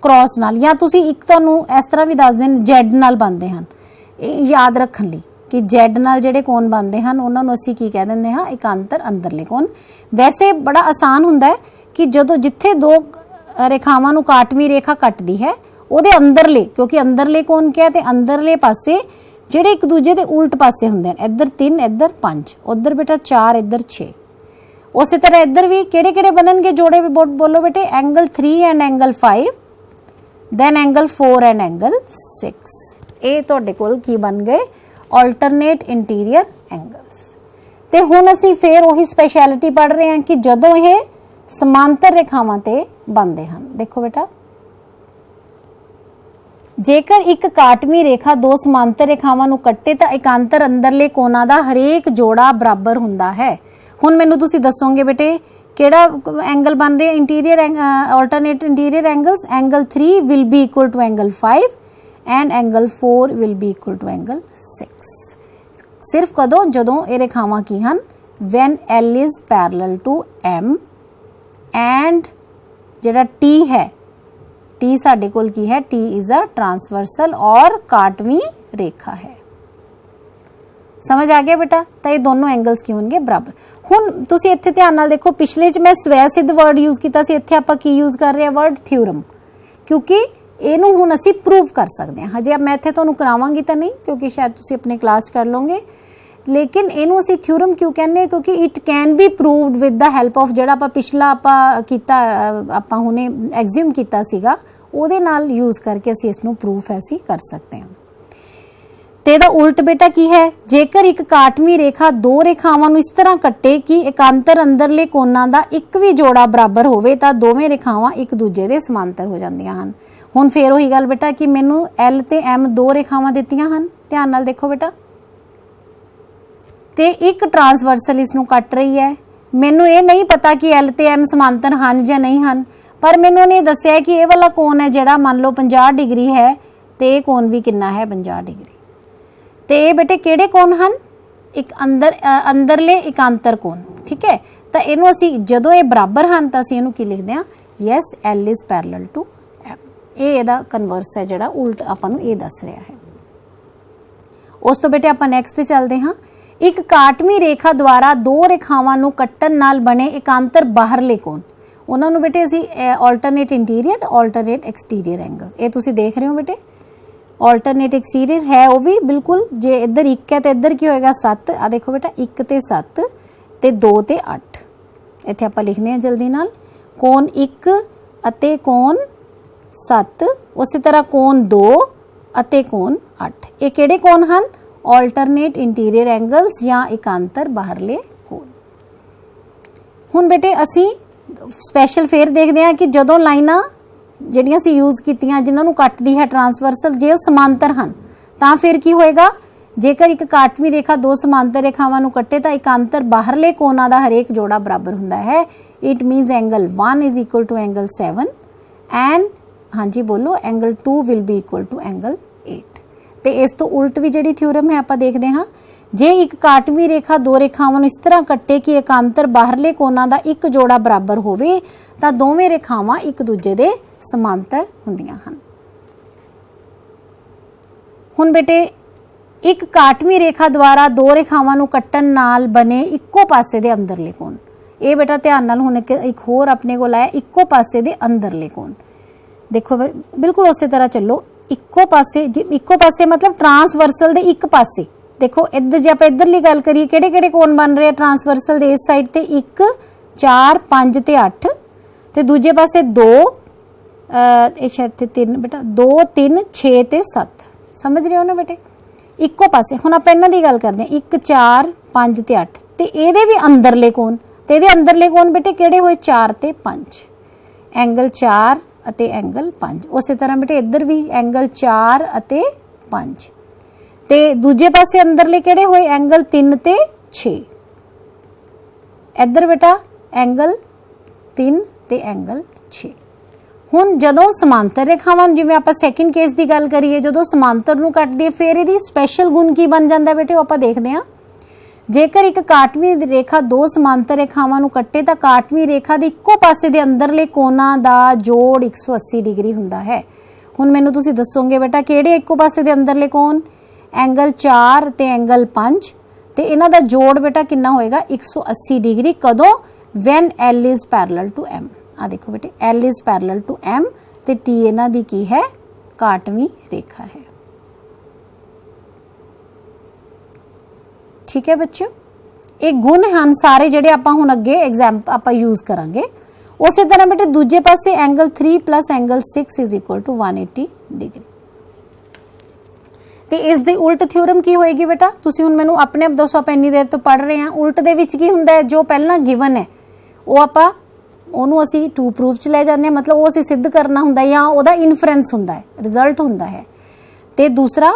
ਕ੍ਰਾਸ ਨਾਲ, ਜਾਂ ਤੁਸੀਂ ਇੱਕ ਤੁਹਾਨੂੰ ਇਸ ਤਰ੍ਹਾਂ ਵੀ ਦੱਸ ਦੇਣ Z ਨਾਲ ਬਣਦੇ ਹਨ। ਇਹ ਯਾਦ ਰੱਖਣ ਲਈ ਕਿ Z ਨਾਲ ਜਿਹੜੇ ਕੋਣ ਬਣਦੇ ਹਨ ਉਹਨਾਂ ਨੂੰ ਅਸੀਂ ਕੀ ਕਹਿ ਦਿੰਦੇ ਹਾਂ, ਇਕਾਂਤਰ ਅੰਦਰਲੇ ਕੋਣ। ਵੈਸੇ ਬੜਾ ਆਸਾਨ ਹੁੰਦਾ ਹੈ ਕਿ ਜਦੋਂ ਜਿੱਥੇ ਦੋ ਰੇਖਾਵਾਂ ਨੂੰ ਕਾਟਵੀਂ ਰੇਖਾ ਕੱਟਦੀ ਹੈ ਉਹਦੇ ਅੰਦਰਲੇ, ਕਿਉਂਕਿ ਅੰਦਰਲੇ ਕੋਣ ਕਿਹਾ ਤੇ ਅੰਦਰਲੇ ਪਾਸੇ ਜਿਹੜੇ ਇੱਕ ਦੂਜੇ ਦੇ ਉਲਟ ਪਾਸੇ ਹੁੰਦੇ ਹਨ, ਇੱਧਰ 3 ਇੱਧਰ 5, ਉੱਧਰ ਬੇਟਾ 4 ਇੱਧਰ 6। ਉਸੇ ਤਰ੍ਹਾਂ ਇੱਧਰ ਵੀ ਕਿਹੜੇ ਕਿਹੜੇ ਬਣਨਗੇ ਜੋੜੇ, ਬੋਲੋ ਬੇਟੇ, angle 3 and angle 5, then angle 4 and angle 6। ਇਹ ਤੁਹਾਡੇ ਕੋਲ ਕੀ ਬਣ ਗਏ, alternate interior angles। ਤੇ ਹੁਣ ਅਸੀਂ ਫੇਰ ਉਹੀ ਸਪੈਸ਼ਲਿਟੀ ਪੜ੍ਹ ਰਹੇ ਹਾਂ ਕਿ ਜਦੋਂ ਇਹ ਸਮਾਂਤਰ ਰੇਖਾਵਾਂ ਤੇ ਬਣਦੇ ਹਨ। ਦੇਖੋ ਬੇਟਾ, ਜੇਕਰ ਇੱਕ ਕਾਟਵੀਂ ਰੇਖਾ ਦੋ ਸਮਾਂਤਰ ਰੇਖਾਵਾਂ ਨੂੰ ਕੱਟੇ ਤਾਂ ਇਕਾਂਤਰ ਅੰਦਰਲੇ ਕੋਣਾਂ ਦਾ ਹਰੇਕ ਜੋੜਾ ਬਰਾਬਰ ਹੁੰਦਾ ਹੈ। ਹੁਣ ਮੈਨੂੰ ਤੁਸੀਂ ਦੱਸੋਗੇ ਬੇਟੇ ਕਿਹੜਾ ਐਂਗਲ ਬਣ ਰਿਹਾ, interior alternate interior angles. Angle 3 will be equal to angle 5 and angle 4 will be equal to angle 6। ਸਿਰਫ ਕਦੋਂ, ਜਦੋਂ ਇਹ ਰੇਖਾਵਾਂ ਕੀ ਹਨ, when L is parallel to M and ਜਿਹੜਾ T ਹੈ, T ਸਾਡੇ ਕੋਲ ਕੀ ਹੈ, T is a transversal ਔਰ ਕਾਟਵੀਂ ਰੇਖਾ ਹੈ। ਸਮਝ ਆ ਗਿਆ ਬੇਟਾ। ਤਾਂ ਇਹ ਦੋਨੋਂ ਐਂਗਲਸ ਕੀ ਹੋਣਗੇ, ਬਰਾਬਰ। ਹੁਣ ਤੁਸੀਂ ਇੱਥੇ ਧਿਆਨ ਨਾਲ ਦੇਖੋ, ਪਿਛਲੇ ਚ ਮੈਂ ਸਵੈ ਸਿੱਧ ਵਰਡ ਯੂਜ਼ ਕੀਤਾ ਸੀ, ਇੱਥੇ ਆਪਾਂ ਕੀ ਯੂਜ਼ ਕਰ ਰਹੇ ਹਾਂ, ਵਰਡ ਥਿਊਰਮ, ਕਿਉਂਕਿ ਇਹਨੂੰ ਹੁਣ ਅਸੀਂ ਪ੍ਰੂਵ ਕਰ ਸਕਦੇ ਹਾਂ। ਹਜੇ ਮੈਂ ਇੱਥੇ ਤੁਹਾਨੂੰ ਕਰਾਵਾਂਗੀ ਤਾਂ ਨਹੀਂ, ਕਿਉਂਕਿ ਸ਼ਾਇਦ ਤੁਸੀਂ ਆਪਣੇ ਕਲਾਸ ਕਰ ਲਓਗੇ, ਲੇਕਿਨ ਇਹਨੂੰ ਅਸੀਂ ਥਿਊਰਮ ਕਿਉਂ ਕਹਿੰਦੇ ਹਾਂ, ਕਿਉਂਕਿ it can be proved with the help of ਜਿਹੜਾ ਆਪਾਂ ਪਿਛਲਾ ਕੀਤਾ, ਆਪਾਂ ਹੁਣੇ ਐਗਜ਼ਿਊਮ ਕੀਤਾ ਸੀਗਾ, ਉਹਦੇ ਨਾਲ ਯੂਜ਼ ਕਰਕੇ ਅਸੀਂ ਇਸ ਨੂੰ ਪ੍ਰੂਫ ਐਸੀ ਕਰ ਸਕਦੇ ਹਾਂ। ਤੇ ਇਹਦਾ ਉਲਟ ਬੇਟਾ ਕੀ ਹੈ, ਜੇਕਰ ਇੱਕ ਕਾਟਵੀਂ ਰੇਖਾ ਦੋ ਰੇਖਾਵਾਂ ਨੂੰ ਇਸ ਤਰ੍ਹਾਂ ਕੱਟੇ ਕਿ ਇਕਾਂਤਰ ਅੰਦਰਲੇ ਕੋਣਾਂ ਦਾ ਇੱਕ ਵੀ ਜੋੜਾ ਬਰਾਬਰ ਹੋਵੇ ਤਾਂ ਦੋਵੇਂ ਰੇਖਾਵਾਂ ਇੱਕ ਦੂਜੇ ਦੇ ਸਮਾਂਤਰ ਹੋ ਜਾਂਦੀਆਂ ਹਨ। ਹੁਣ ਫੇਰ ਉਹੀ ਗੱਲ ਬੇਟਾ ਕਿ ਮੈਨੂੰ L ਤੇ M ਦੋ ਰੇਖਾਵਾਂ ਦਿੱਤੀਆਂ ਹਨ, ਧਿਆਨ ਨਾਲ ਦੇਖੋ ਬੇਟਾ, ਤੇ ਇੱਕ ਟ੍ਰਾਂਸਵਰਸਲ ਇਸ ਨੂੰ ਕੱਟ ਰਹੀ ਹੈ। ਮੈਨੂੰ ਇਹ ਨਹੀਂ ਪਤਾ ਕਿ L ਤੇ M ਸਮਾਂਤਰ ਹਨ ਜਾਂ ਨਹੀਂ ਹਨ, ਪਰ ਮੈਨੂੰ ਉਹਨੇ ਦੱਸਿਆ ਕਿ ਇਹ ਵਾਲਾ ਕੋਣ ਹੈ ਜਿਹੜਾ ਮੰਨ ਲਓ 50 ਡਿਗਰੀ ਹੈ ਤੇ ਇਹ ਕੋਣ ਵੀ ਕਿੰਨਾ ਹੈ, 50 ਡਿਗਰੀ। ਤੇ ਇਹ ਬੇਟੇ ਕਿਹੜੇ ਕੋਣ ਹਨ, ਇੱਕ ਅੰਦਰਲੇ ਇਕਾਂਤਰ ਕੋਣ, ਠੀਕ ਹੈ। ਤਾਂ ਇਹਨੂੰ ਅਸੀਂ ਜਦੋਂ ਇਹ ਬਰਾਬਰ ਹਨ ਤਾਂ ਅਸੀਂ ਇਹਨੂੰ ਕੀ ਲਿਖਦੇ ਹਾਂ, yes L is parallel to M। ਇਹ ਇਹਦਾ ਕਨਵਰਸ ਹੈ ਜਿਹੜਾ ਉਲਟ ਆਪਾਂ ਨੂੰ ਇਹ ਦੱਸ ਰਿਹਾ ਹੈ। ਉਸ ਤੋਂ ਬੇਟੇ ਆਪਾਂ ਨੈਕਸਟ ਤੇ ਚੱਲਦੇ ਹਾਂ। ਇੱਕ ਕਾਟਵੀਂ ਰੇਖਾ ਦੁਆਰਾ ਦੋ ਰੇਖਾਵਾਂ ਨੂੰ ਕੱਟਣ ਨਾਲ ਬਣੇ ਇਕਾਂਤਰ ਬਾਹਰਲੇ ਕੋਣ, ਉਹਨਾਂ ਨੂੰ ਬੇਟੇ ਅਸੀਂ alternate interior alternate exterior angle, ਇਹ ਤੁਸੀਂ ਦੇਖ ਰਹੇ ਹੋ ਬੇਟੇ। ਆਲਟਰਨੇਟ ਐਕਸਟੀਰੀਅਰ ਹੈ ਉਹ ਵੀ ਬਿਲਕੁਲ, ਜੇ ਇੱਧਰ 1 ਹੈ ਤੇ ਇੱਧਰ ਕੀ ਹੋਏਗਾ 7। ਆ ਦੇਖੋ ਬੇਟਾ 1 ਤੇ 7 ਤੇ 2 ਤੇ 8, ਇੱਥੇ ਆਪਾਂ ਲਿਖਦੇ ਹਾਂ ਜਲਦੀ ਨਾਲ, ਕੋਣ 1 ਅਤੇ ਕੋਣ 7, ਉਸੇ ਤਰ੍ਹਾਂ ਕੋਣ 2 ਅਤੇ ਕੋਣ 8। ਇਹ ਕਿਹੜੇ ਕੋਣ ਹਨ, ਆਲਟਰਨੇਟ ਇੰਟੀਰੀਅਰ ਐਂਗਲਸ ਜਾਂ ਇਕਾਂਤਰ ਬਾਹਰਲੇ ਕੋਣ। ਹੁਣ ਬੇਟੇ ਅਸੀਂ ਸਪੈਸ਼ਲ ਫੇਰ ਦੇਖਦੇ ਹਾਂ ਕਿ ਜਦੋਂ ਲਾਈਨਾਂ ਜਿਹੜੀਆਂ ਅਸੀਂ ਯੂਜ਼ ਕੀਤੀਆਂ ਜਿਨ੍ਹਾਂ ਨੂੰ ਕੱਟਦੀ ਹੈ ਟ੍ਰਾਂਸਵਰਸਲ, ਜੇ ਉਹ ਸਮਾਂਤਰ ਹਨ ਤਾਂ ਫਿਰ ਕੀ ਹੋਏਗਾ, ਜੇਕਰ ਇੱਕ ਕਾਟਵੀਂ ਰੇਖਾ ਦੋ ਸਮਾਂਤਰ ਰੇਖਾਵਾਂ ਨੂੰ ਕੱਟੇ ਤਾਂ ਇਕਾਂਤਰ ਬਾਹਰਲੇ ਕੋਣਾਂ ਦਾ ਹਰੇਕ ਜੋੜਾ ਬਰਾਬਰ ਹੁੰਦਾ ਹੈ। It means angle 1 is equal to angle 7 and ਹਾਂਜੀ ਬੋਲੋ angle 2 will be equal to angle 8। ਤੇ ਇਸ ਤੋਂ ਉਲਟ ਵੀ ਜਿਹੜੀ ਥਿਊਰਮ ਹੈ ਆਪਾਂ ਦੇਖਦੇ ਹਾਂ, ਜੇ ਇੱਕ ਕਾਟਵੀਂ ਰੇਖਾ ਦੋ ਰੇਖਾਵਾਂ ਨੂੰ ਇਸ ਤਰ੍ਹਾਂ ਕੱਟੇ ਕਿ ਇਕਾਂਤਰ ਬਾਹਰਲੇ ਕੋਣਾਂ ਦਾ ਇੱਕ ਜੋੜਾ ਬਰਾਬਰ ਹੋਵੇ ਤਾਂ ਦੋਵੇਂ ਰੇਖਾਵਾਂ ਇੱਕ ਦੂਜੇ ਦੇ ਸਮਾਂਤਰ ਹੁੰਦੀਆਂ ਹਨ। ਹੁਣ ਬੇਟੇ ਇੱਕ ਕਾਟਵੀਂ ਰੇਖਾ ਦੁਆਰਾ ਦੋ ਰੇਖਾਵਾਂ ਨੂੰ ਕੱਟਣ ਨਾਲ ਬਣੇ ਇੱਕੋ ਪਾਸੇ ਦੇ ਅੰਦਰਲੇ ਕੋਣ, ਇਹ ਬੇਟਾ ਧਿਆਨ ਨਾਲ ਹੁਣ ਇੱਕ ਹੋਰ ਆਪਣੇ ਕੋਲ ਆਇਆ, ਇੱਕੋ ਪਾਸੇ ਦੇ ਅੰਦਰਲੇ ਕੋਣ। ਦੇਖੋ ਬਿਲਕੁਲ ਉਸੇ ਤਰ੍ਹਾਂ ਚੱਲੋ, इक्को पासे मतलब ट्रांसवर्सल दे एक पासे देखो इधर जे आप इधरली गल करिए किहड़े किहड़े कोण बन रहे ट्रांसवर्सल दे इस साइड ते 1 4 5 ते 8 ते दूजे पासे 2 शायद 3 बेटा 2 3 6 ते 7 समझ रहे हो ना बेटे इक्को पासे। हुण आपां इन्हां दी गल करदे हां 1 4 5 ते 8 ते इहदे भी अंदरले कोण ते इहदे अंदरले कोण बेटे किहड़े होए 4 ते 5 एंगल 4 अते एंगल 5। उस तरह बेटे इधर भी एंगल 4 अते 5 ते दूजे पासे अंदरले किहड़े होए एंगल 3 ते 6 इधर बेटा एंगल 3 ते एंगल 6। हुण जदों समांतर रेखावां जिवें आपां सैकेंड केस की गल करिए जदों समांतर नूं कटदी फिर इहदी स्पैशल गुण की बन जांदा बेटे वो आपां देखदे हां। जेकर एक काटवीं रेखा दो समांतर रेखावां नूं कट्टे तां काटवीं रेखा दे इक्को पासे दे अंदरले कोणां दा जोड़ 180 डिग्री हुंदा है। हुण मैनूं तुसीं दस्सोगे बेटा किहड़े इक्को पासे दे अंदरले कोण एंगल 4 ते एंगल 5 ते इन्हां दा जोड़ बेटा कितना होएगा 180 डिग्री कदों when L is parallel to M। आ देखो बेटे L is parallel to M ते T इन्हां दी की है काटवीं रेखा है। ठीक है बच्चों एक गुण हैं सारे जिहड़े आपां हुण अगे एग्जाम्पल आपां यूज करांगे। उस तरह बेटे दूजे पासे angle 3 plus angle 6 is equal to 180 degree ते इस दी उल्ट थ्योरम की होएगी बेटा तुसीं हुण मैनूं अपने आप दसो आपां इन्नी देर तो पढ़ रहे हैं उल्ट दे विच की हुंदा है जो पहला गिवन है वो आपां ਉਹਨੂੰ ਅਸੀਂ टू प्रूफ ਚ ਲੈ ਜਾਂਦੇ मतलब वो ਅਸੀਂ सिद्ध करना ਹੁੰਦਾ ਜਾਂ ਉਹਦਾ ਇਨਫਰੈਂਸ ਹੁੰਦਾ ਹੈ ਰਿਜ਼ਲਟ ਹੁੰਦਾ ਹੈ। ਤੇ ਦੂਸਰਾ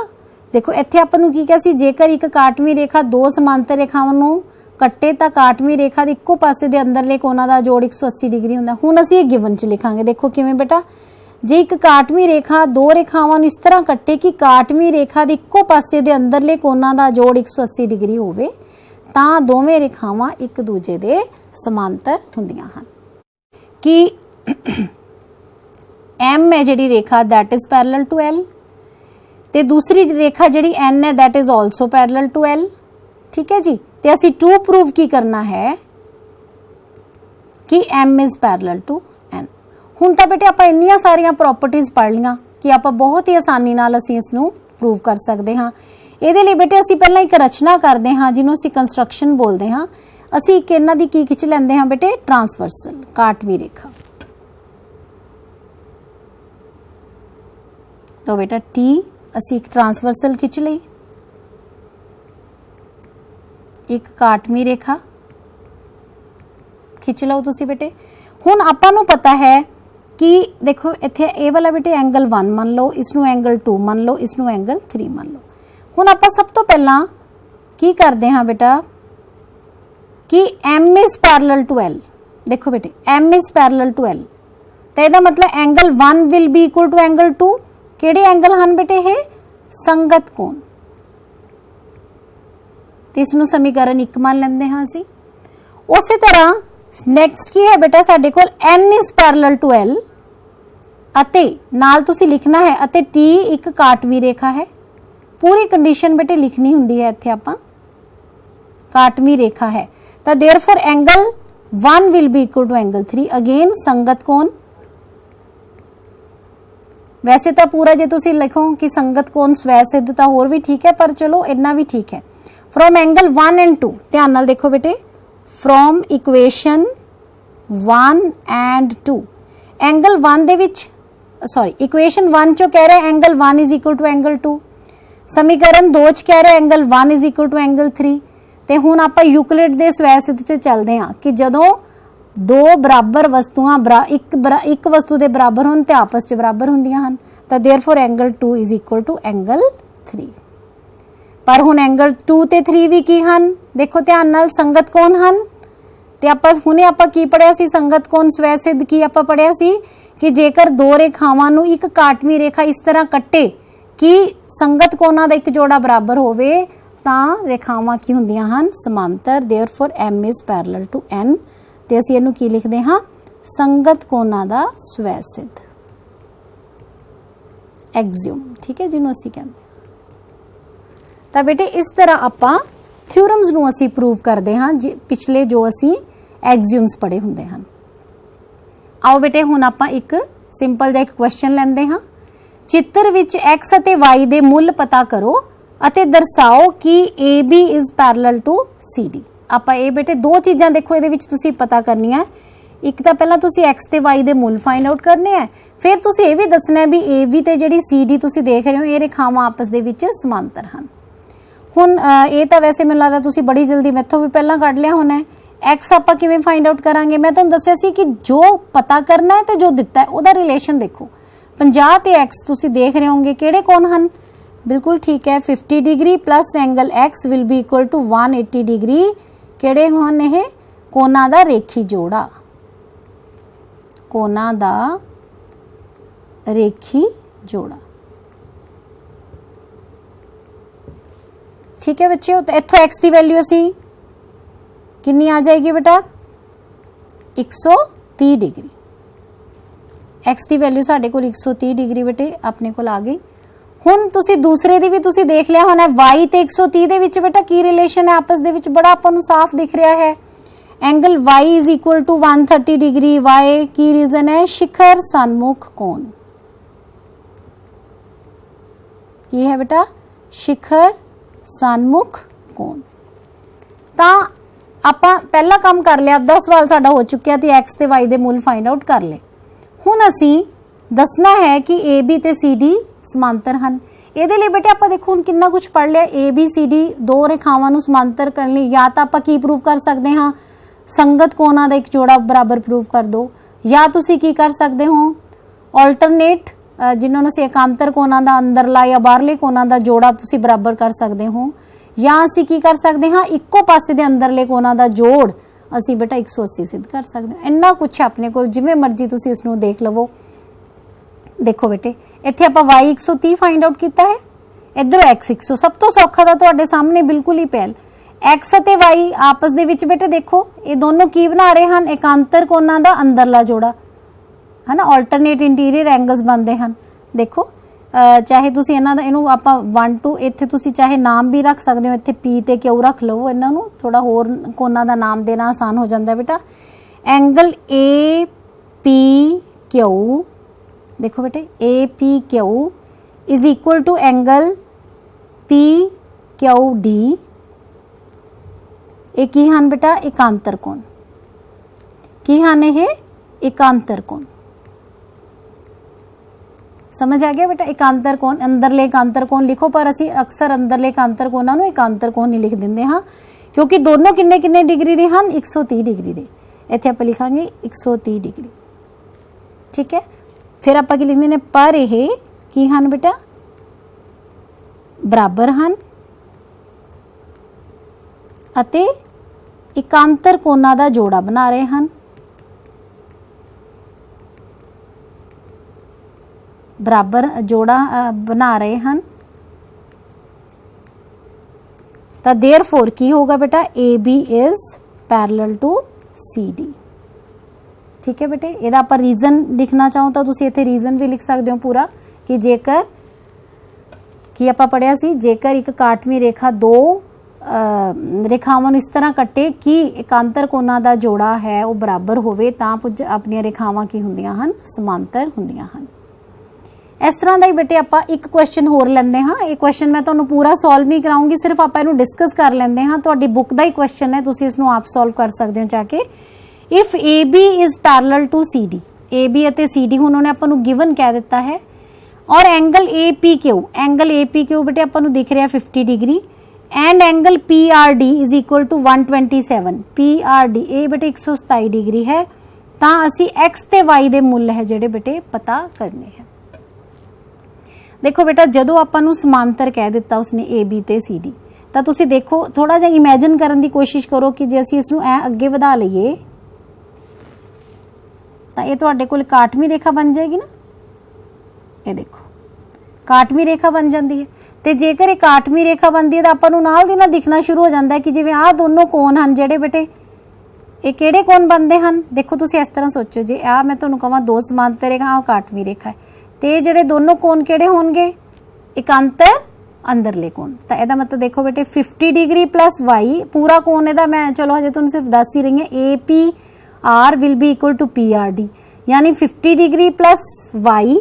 देखो ਇੱਥੇ ਆਪਾਂ ਨੂੰ ਕੀ ਕਿਹਾ ਸੀ ਜੇਕਰ ਇੱਕ ਕਾਟਵੀਂ ਰੇਖਾ ਦੋ ਸਮਾਂਤਰ ਰੇਖਾਵਾਂ ਨੂੰ ਕੱਟੇ ਤਾਂ ਕਾਟਵੀਂ ਰੇਖਾ ਦੇ ਇੱਕੋ ਪਾਸੇ ਦੇ ਅੰਦਰਲੇ ਕੋਣਾਂ ਦਾ ਜੋੜ 180 ਡਿਗਰੀ ਹੁੰਦਾ। ਹੁਣ ਅਸੀਂ ਇਹ ਗਿਵਨ ਚ ਲਿਖਾਂਗੇ ਦੇਖੋ ਕਿਵੇਂ बेटा ਜੇ ਇੱਕ ਕਾਟਵੀਂ ਰੇਖਾ ਦੋ ਰੇਖਾਵਾਂ ਨੂੰ ਇਸ ਤਰ੍ਹਾਂ ਕੱਟੇ ਕਿ ਕਾਟਵੀਂ ਰੇਖਾ ਦੇ ਇੱਕੋ ਪਾਸੇ ਦੇ ਅੰਦਰਲੇ ਕੋਣਾਂ ਦਾ ਜੋੜ 180 ਡਿਗਰੀ ਹੋਵੇ ਤਾਂ ਦੋਵੇਂ ਰੇਖਾਵਾਂ ਇੱਕ ਦੂਜੇ ਦੇ ਸਮਾਂਤਰ ਹੁੰਦੀਆਂ ਹਨ। कि M है जिहड़ी रेखा that is parallel to L ते दूसरी रेखा जिहड़ी N है that is also parallel to L। ठीक है जी ते असी टू प्रूव की करना है कि M is parallel to N। हुण तां बेटे आपां इन्नियां सारियां प्रॉपर्टीज पढ़ लियां कि आपां बहुत ही आसानी नाल असी इस नूं प्रूव कर सकते हाँ। इहदे लई बेटे असी पहलां एक रचना करते हाँ जिन्हों असी कंस्ट्रक्शन बोलते हाँ। असी एक इन्हां दी की खिच लैंदे हां बेटे ट्रांसवर्सल काटवीं रेखा। तो बेटा टी असी एक ट्रांसवर्सल खिच लई एक काटवीं रेखा खिच लो तुसी बेटे। हुण आपां नूं पता है कि देखो इत्थे ए वाला बेटे एंगल 1 मान लो इसनूं एंगल 2 मान लो इसनूं एंगल 3 मान लो। हुण आपां सब तो पहलां की करदे हां बेटा कि M is parallel to L। देखो बेटे M is parallel to L तो इसका मतलब angle 1 will be equal to angle 2। किहड़े एंगल हैं बेटे है संगत कोण तो इसनूं समीकरण 1 मान लैंदे हां असीं। उसी तरह नैक्सट की है बेटा साडे कोल N is parallel to L अते नाल तुसीं लिखना है अते T एक काटवीं रेखा है। पूरी कंडीशन बेटे लिखनी हुंदी है इत्थे आपां काटवीं रेखा है तो therefore angle 1 will be equal to angle 3 again संगत कोण। वैसे तो पूरा जे तुसी लिखो कि संगत कोण स्वै सिद्ध तो होर भी ठीक है पर चलो इतना भी ठीक है। फ्रॉम एंगल 1 एंड 2 ध्यान नाल देखो बेटे फ्रॉम इक्वेशन 1 एंड 2 एंगल 1 दे विच सॉरी इक्वेशन 1 चो कह रहा है angle 1 is equal to angle 2 समीकरण 2 च कह रहा है angle 1 is equal to angle 3 ते हुण आपां यूक्लिड दे स्वै सिद्ध ते चलदे हां कि जदों दो बराबर वस्तुआं एक वस्तु दे बराबर होण ते आपस च बराबर हुंदियां हन तां therefore angle 2 is equal to angle 3। पर हुण एंगल 2 ते 3 भी की हन देखो ध्यान नाल संगत कोण हन ते आपां हुणे आपां की पढ़िया सी संगत कोण स्वै सिद्ध की आपां पढ़िया सी कि जेकर दो रेखावां नूं एक काटवीं रेखा इस तरह कट्टे कि संगत कोणां दा एक जोड़ा बराबर होवे तां रेखावां की हुंदियां हन समांतर therefore M is parallel to N ते असीं इहनूं की लिखदे हां संगत कोणां दा स्वै सिद्ध एक्सियम। ठीक है जिन्हों असीं कहंदे तां बेटे इस तरह आपां थ्योरम्स नूं असीं प्रूव करदे हां पिछले जो असीं एक्सियम्स पढ़े हुंदे हन। आओ बेटे हुण आपां एक सिंपल जिहा एक क्वेश्चन लैंदे हां चित्र विच x ਅਤੇ y ਦੇ ਮੁੱਲ ਪਤਾ ਕਰੋ ਅਤੇ ਦਰਸਾਓ ਕਿ AB is parallel to CD। ਆਪਾਂ ਇਹ ਬੇਟੇ ਦੋ ਚੀਜ਼ਾਂ ਦੇਖੋ ਇਹਦੇ ਵਿੱਚ ਤੁਸੀਂ ਪਤਾ ਕਰਨੀਆਂ। ਇੱਕ ਤਾਂ ਪਹਿਲਾਂ ਤੁਸੀਂ x ਤੇ y ਦੇ ਮੁੱਲ ਫਾਈਂਡ ਆਊਟ ਕਰਨੇ ਆ, ਫਿਰ ਤੁਸੀਂ ਇਹ ਵੀ ਦੱਸਣਾ ਹੈ ਵੀ AB ਤੇ ਜਿਹੜੀ CD ਤੁਸੀਂ ਦੇਖ ਰਹੇ ਹੋ ਇਹ ਰੇਖਾਵਾਂ ਆਪਸ ਦੇ ਵਿੱਚ ਸਮਾਂਤਰ ਹਨ। ਹੁਣ ਇਹ ਤਾਂ ਵੈਸੇ ਮੈਨੂੰ ਲੱਗਦਾ ਤੁਸੀਂ ਬੜੀ ਜਲਦੀ ਮੈਥੋਂ ਵੀ ਪਹਿਲਾਂ ਕੱਢ ਲਿਆ ਹੋਣਾ ਹੈ। x ਆਪਾਂ ਕਿਵੇਂ ਫਾਈਂਡ ਆਊਟ ਕਰਾਂਗੇ? ਮੈਂ ਤੁਹਾਨੂੰ ਦੱਸਿਆ ਸੀ ਕਿ ਜੋ ਪਤਾ ਕਰਨਾ ਹੈ ਤੇ ਜੋ ਦਿੱਤਾ ਹੈ ਉਹਦਾ ਰਿਲੇਸ਼ਨ ਦੇਖੋ। 50 ਤੇ x ਤੁਸੀਂ ਦੇਖ ਰਹੇ ਹੋਗੇ ਕਿਹੜੇ ਕੋਣ ਹਨ? बिल्कुल ठीक है, 50 degree plus angle x will be equal to 180 degree. किहड़े होण यह कोना दा रेखी जोड़ा, कोना दा रेखी जोड़ा। ठीक है बच्चे, तो इत्थों x की वैल्यू असी कितनी आ जाएगी बेटा? 130 डिग्री। x की वैल्यू साडे कोल 130 डिग्री बेटे अपने कोल आ गई। ਹੁਣ ਤੁਸੀਂ ਦੂਸਰੇ ਦੀ ਵੀ ਤੁਸੀਂ ਦੇਖ ਲਿਆ ਹੋਣਾ y ਤੇ 130 ਦੇ ਵਿੱਚ ਬੇਟਾ ਕੀ ਰਿਲੇਸ਼ਨ ਹੈ ਆਪਸ ਦੇ ਵਿੱਚ, ਬੜਾ ਆਪਾਂ ਨੂੰ ਸਾਫ਼ ਦਿਖ ਰਿਹਾ ਹੈ। Angle y is equal to 130 degree. y ਕੀ ਰੀਜ਼ਨ ਹੈ? शिखर सन्मुख कोण। ਕੀ ਹੈ ਬੇਟਾ? शिखर सन्मुख कोण। ਤਾਂ ਆਪਾਂ ਪਹਿਲਾ ਕੰਮ ਕਰ ਲਿਆ, ਅੱਧਾ ਸਵਾਲ ਸਾਡਾ ਹੋ ਚੁੱਕਿਆ ਤੇ x ਤੇ y ਦੇ ਮੁੱਲ ਫਾਈਂਡ ਆਊਟ ਕਰ ਲਏ। ਹੁਣ ਅਸੀਂ ਦੱਸਣਾ ਹੈ ਕਿ AB ਤੇ CD समांतर ਹਨ। ਇਹਦੇ ਲਈ ਬੇਟੇ ਆਪਾਂ ਦੇਖੋ ਹੁਣ ਕਿੰਨਾ ਕੁਝ ਪੜ ਲਿਆ। ABCD ਦੋ ਰੇਖਾਵਾਂ ਨੂੰ ਸਮਾਂਤਰ ਕਰਨ ਲਈ ਜਾਂ ਤਾਂ ਆਪਾਂ ਕੀ ਪ੍ਰੂਵ ਕਰ ਸਕਦੇ ਹਾਂ? ਸੰਗਤ ਕੋਣਾਂ ਦਾ ਇੱਕ ਜੋੜਾ ਬਰਾਬਰ ਪ੍ਰੂਵ ਕਰ ਦੋ, ਜਾਂ ਤੁਸੀਂ ਕੀ ਕਰ ਸਕਦੇ ਹੋ? ਆਲਟਰਨੇਟ ਜਿਨ੍ਹਾਂ ਨੂੰ ਅਸੀਂ ਇਕਾਂਤਰ ਕੋਣਾਂ ਦਾ ਅੰਦਰਲਾ ਜਾਂ ਬਾਹਰਲੇ ਕੋਣਾਂ ਦਾ ਜੋੜਾ ਤੁਸੀਂ ਬਰਾਬਰ ਕਰ ਸਕਦੇ ਹੋ, ਜਾਂ ਅਸੀਂ ਕੀ ਕਰ ਸਕਦੇ ਹਾਂ? ਇੱਕੋ ਪਾਸੇ ਦੇ ਅੰਦਰਲੇ ਕੋਣਾਂ ਦਾ ਜੋੜ ਅਸੀਂ ਬੇਟਾ 180 ਸਿੱਧ ਕਰ ਸਕਦੇ ਹਾਂ। ਇੰਨਾ ਕੁਝ ਆਪਣੇ ਕੋਲ, ਜਿਵੇਂ ਮਰਜ਼ੀ ਤੁਸੀਂ ਇਸ ਨੂੰ ਦੇਖ ਲਵੋ। देखो बेटे इत्थे आपां y 130 फाइंड आउट किया है, इधरों x 100। सब तो सौखा था तुहाडे सामने बिल्कुल ही पहल x अते y आपस दे विच बेटे देखो ये दोनों की बना रहे हैं? एकांतर कोणां दा अंदरला जोड़ा है ना, अल्टरनेट इंटीरियर एंगल्स बनते हैं। देखो चाहे तुसीं इन्हां दा इहनूं आपां 1 2 इत्थे तुसीं चाहे नाम भी रख सकदे हो, इत्थे p ते q रख लवो, इन्हां नूं थोड़ा होर कोणां दा नाम देना आसान हो जांदा बेटा। एंगल APQ देखो बेटे APQ is equal to angle PQD। ये की हन बेटा? एकांतर कोण। की हन ये? एकांतर कोण। समझ आ गया बेटा? एकांतर कोण, अंदरले एकांतर कोण लिखो, पर असी अक्सर अंदरले एकांतर कोणां नूं एकांतर कोण नहीं लिख दिंदे हाँ, क्योंकि दोनों किन्ने किन्ने डिग्री दे हन? 130 डिग्री दे। इत्थे आपां लिखांगे 130 डिग्री। ठीक है, फिर आप लिखते हैं पर यह की हन बेटा? बराबर हन अते एकांतर कोणां दा जोड़ा बना रहे हैं। बराबर जोड़ा बना रहे हैं, तो देयरफॉर की होगा बेटा? AB is parallel to CD। ठीक है बेटे, ਇਹਦਾ ਆਪਾਂ रीजन लिखना चाहो तो ਤੁਸੀਂ ਇੱਥੇ रीजन भी लिख सकते हो पूरा कि जेकर की ਆਪਾਂ पढ़िया सी, जेकर एक काटवीं रेखा दो रेखावां इस तरह कटे कि एकांतर कोणां ਦਾ जोड़ा है वो बराबर होवे ਤਾਂ ਆਪਣੀਆਂ रेखावां की ਹੁੰਦੀਆਂ ਹਨ? समांतर ਹੁੰਦੀਆਂ ਹਨ। इस तरह का ही बेटे ਆਪਾਂ एक क्वेश्चन होर ਲੈਂਦੇ ਹਾਂ। ਇਹ क्वेश्चन मैं ਤੁਹਾਨੂੰ पूरा सॉल्व नहीं कराऊंगी, सिर्फ ਆਪਾਂ ਇਹਨੂੰ डिस्कस कर ਲੈਂਦੇ ਹਾਂ। ਤੁਹਾਡੀ बुक ਦਾ ही क्वेश्चन है, ਤੁਸੀਂ ਇਸ ਨੂੰ ਆਪ सॉल्व कर सकते हो जाके। If AB is parallel to CD, AB ਅਤੇ CD ਹੁਣ ਉਹਨੇ ਆਪਾਂ ਨੂੰ गिवन कह दिता है, और एंगल APQ, एंगल APQ बेटे ਆਪਾਂ ਨੂੰ दिख रहा 50 degree, and angle PRD is equal to 127। PRD ये बेटे 127 डिग्री है। ਤਾਂ ਅਸੀਂ x ਤੇ y ਦੇ ਮੁੱਲ है ਜਿਹੜੇ बेटे पता करने हैं। देखो बेटा ਜਦੋਂ ਆਪਾਂ ਨੂੰ समांतर कह दिता उसने AB ਤੇ CD, ਤਾਂ ਤੁਸੀਂ देखो थोड़ा ਜਿਹਾ इमेजिन ਕਰਨ ਦੀ कोशिश करो कि ਜੇ ਅਸੀਂ ਇਸ ਨੂੰ ਐ ਅੱਗੇ ਵਧਾ ਲਈਏ ਤਾਂ ਇਹ ਤੁਹਾਡੇ ਕੋਲ ਕਾਟਵੀਂ ਰੇਖਾ ਬਣ ਜਾਏਗੀ ਨਾ। ਇਹ ਦੇਖੋ ਕਾਟਵੀਂ ਰੇਖਾ ਬਣ ਜਾਂਦੀ ਹੈ, ਤੇ ਜੇਕਰ ਇਹ ਕਾਟਵੀਂ ਰੇਖਾ ਬਣਦੀ ਹੈ ਤਾਂ ਆਪਾਂ ਨੂੰ ਨਾਲ ਦੀ ਨਾਲ ਦਿਖਣਾ ਸ਼ੁਰੂ ਹੋ ਜਾਂਦਾ ਹੈ ਕਿ ਜਿਵੇਂ ਆਹ ਦੋਨੋਂ ਕੋਣ ਹਨ ਜਿਹੜੇ ਬੇਟੇ ਇਹ ਕਿਹੜੇ ਕੋਣ ਬਣਦੇ ਹਨ। ਦੇਖੋ ਤੁਸੀਂ ਇਸ ਤਰ੍ਹਾਂ ਸੋਚੋ, ਜੇ ਆ ਮੈਂ ਤੁਹਾਨੂੰ ਕਹਾਂ ਦੋ ਸਮਾਂਤਰ ਰੇਖਾ, ਆਹ ਕਾਟਵੀਂ ਰੇਖਾ ਹੈ, ਤੇ ਇਹ ਜਿਹੜੇ ਦੋਨੋਂ ਕੋਣ ਕਿਹੜੇ ਹੋਣਗੇ? ਇਕਾਂਤਰ ਅੰਦਰਲੇ ਕੋਣ। ਤਾਂ ਇਹਦਾ ਮਤਲਬ ਦੇਖੋ ਬੇਟੇ 50 डिग्री प्लस y पूरा कोण ਇਹਦਾ ਮੈਂ ਚਲੋ ਹਜੇ ਤੁਹਾਨੂੰ ਸਿਰਫ ਦੱਸ ਹੀ ਰਹੀ ਹਾਂ। APR will be equal to PRD, यानी 50 डिग्री प्लस y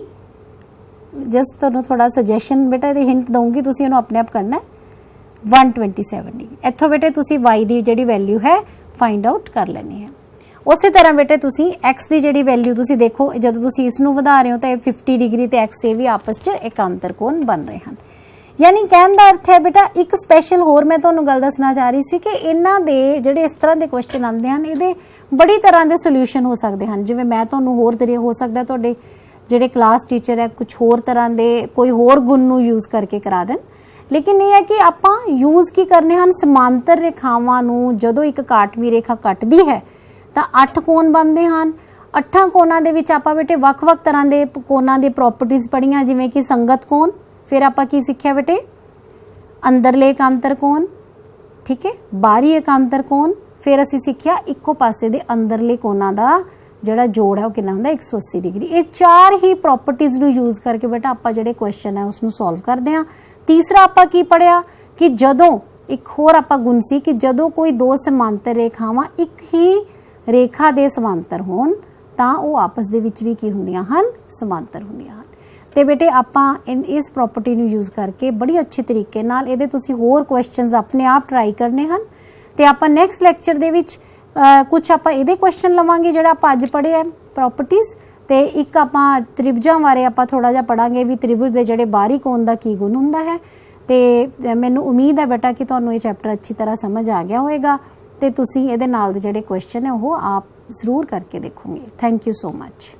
जस्ट ਤੁਹਾਨੂੰ ਥੋੜਾ ਸੁਜੈਸ਼ਨ ਬੇਟਾ ਇਹਦੀ ਹਿੰਟ ਦਊਂਗੀ, ਤੁਸੀਂ ਇਹਨੂੰ ਆਪਣੇ ਆਪ ਕਰਨਾ ਹੈ 127 डिग्री। ਇੱਥੋਂ ਬੇਟੇ ਤੁਸੀਂ y ਦੀ ਜਿਹੜੀ ਵੈਲਿਊ ਹੈ ਫਾਈਂਡ ਆਊਟ ਕਰ ਲੈਣੀ ਹੈ। ਉਸੇ ਤਰ੍ਹਾਂ ਬੇਟੇ ਤੁਸੀਂ x ਦੀ ਜਿਹੜੀ ਵੈਲਿਊ ਤੁਸੀਂ ਦੇਖੋ, ਜਦੋਂ ਤੁਸੀਂ ਇਸ ਨੂੰ ਵਧਾ ਰਹੇ ਹੋ ਤਾਂ ਇਹ 50 डिग्री ਤੇ x ਇਹ ਵੀ ਆਪਸ 'ਚ ਇਕਾਂਤਰ ਕੋਣ ਬਣ ਰਹੇ ਹਨ। यानी कहने का अर्थ है बेटा एक स्पैशल होर मैं तुहानूं गल दसना चाह रही सी कि इन्हां दे जिहड़े इस तरह के क्वेश्चन आते हैं इहदे बड़ी तरह के सोल्यूशन हो सकते हैं। जिवें मैं तुहानूं होर तरीके हो सकता तुहाडे जिहड़े क्लास टीचर है कुछ होर तरह के कोई होर गुण नूं यूज़ करके करा देन, लेकिन यह है कि आपां यूज़ की करने हैं समांतर रेखावां नूं जदों एक काटवी रेखा कटदी है तो 8 कोण बनते हैं। 8 कोणां दे विच आपां बेटे वख-वख तरह के कोणां दी प्रॉपर्टीज़ पढ़ियां, जिवें कि संगत कोण, फिर आपां की सीखिया बेटे अंदरले एकांतर कोण, ठीक है, बाहरी एकांतर कोण, फिर असीं सीखिया इक्को पासे दे अंदरले कोणां दा जिहड़ा जोड़ है वो कितना हुंदा 180 डिग्री। ये 4 ही प्रॉपर्टीज़ नूं यूज़ करके बेटा आपां जिहड़े क्वेश्चन है उसनूं सॉल्व करदे हां। तीसरा आपां की पढ़िया कि जदों एक होर आपां गुण सी कि जदों कोई दो समांतर रेखावां एक ही रेखा दे समांतर होण तां ਉਹ आपस ਦੇ ਵਿੱਚ ਵੀ ਕੀ ਹੁੰਦੀਆਂ ਹਨ, समांतर ਹੁੰਦੀਆਂ ਹਨ। तो बेटे आपां इस प्रॉपर्टी नूं यूज़ करके बड़ी अच्छे तरीके नाल इहदे तुसीं होर क्वेश्चनस अपने आप ट्राई करने हैं। तो आपां नैक्सट लैक्चर दे विच कुछ आपां इहदे क्वेश्चन लवांगे जिहड़ा आपां अज पढ़े है प्रॉपर्टीज़, तो एक आपां त्रिभुजां बारे आपां थोड़ा जिहा पढ़ांगे भी त्रिभुज दे जिहड़े बाहरी कोण दा की गुण हुंदा है। तो मैनूं उम्मीद है बेटा कि तुहानूं ये चैप्टर अच्छी तरह समझ आ गया होएगा तो तुसीं इहदे नाल दे जिहड़े क्वेश्चन है वो आप जरूर करके देखोगे। Thank you so much.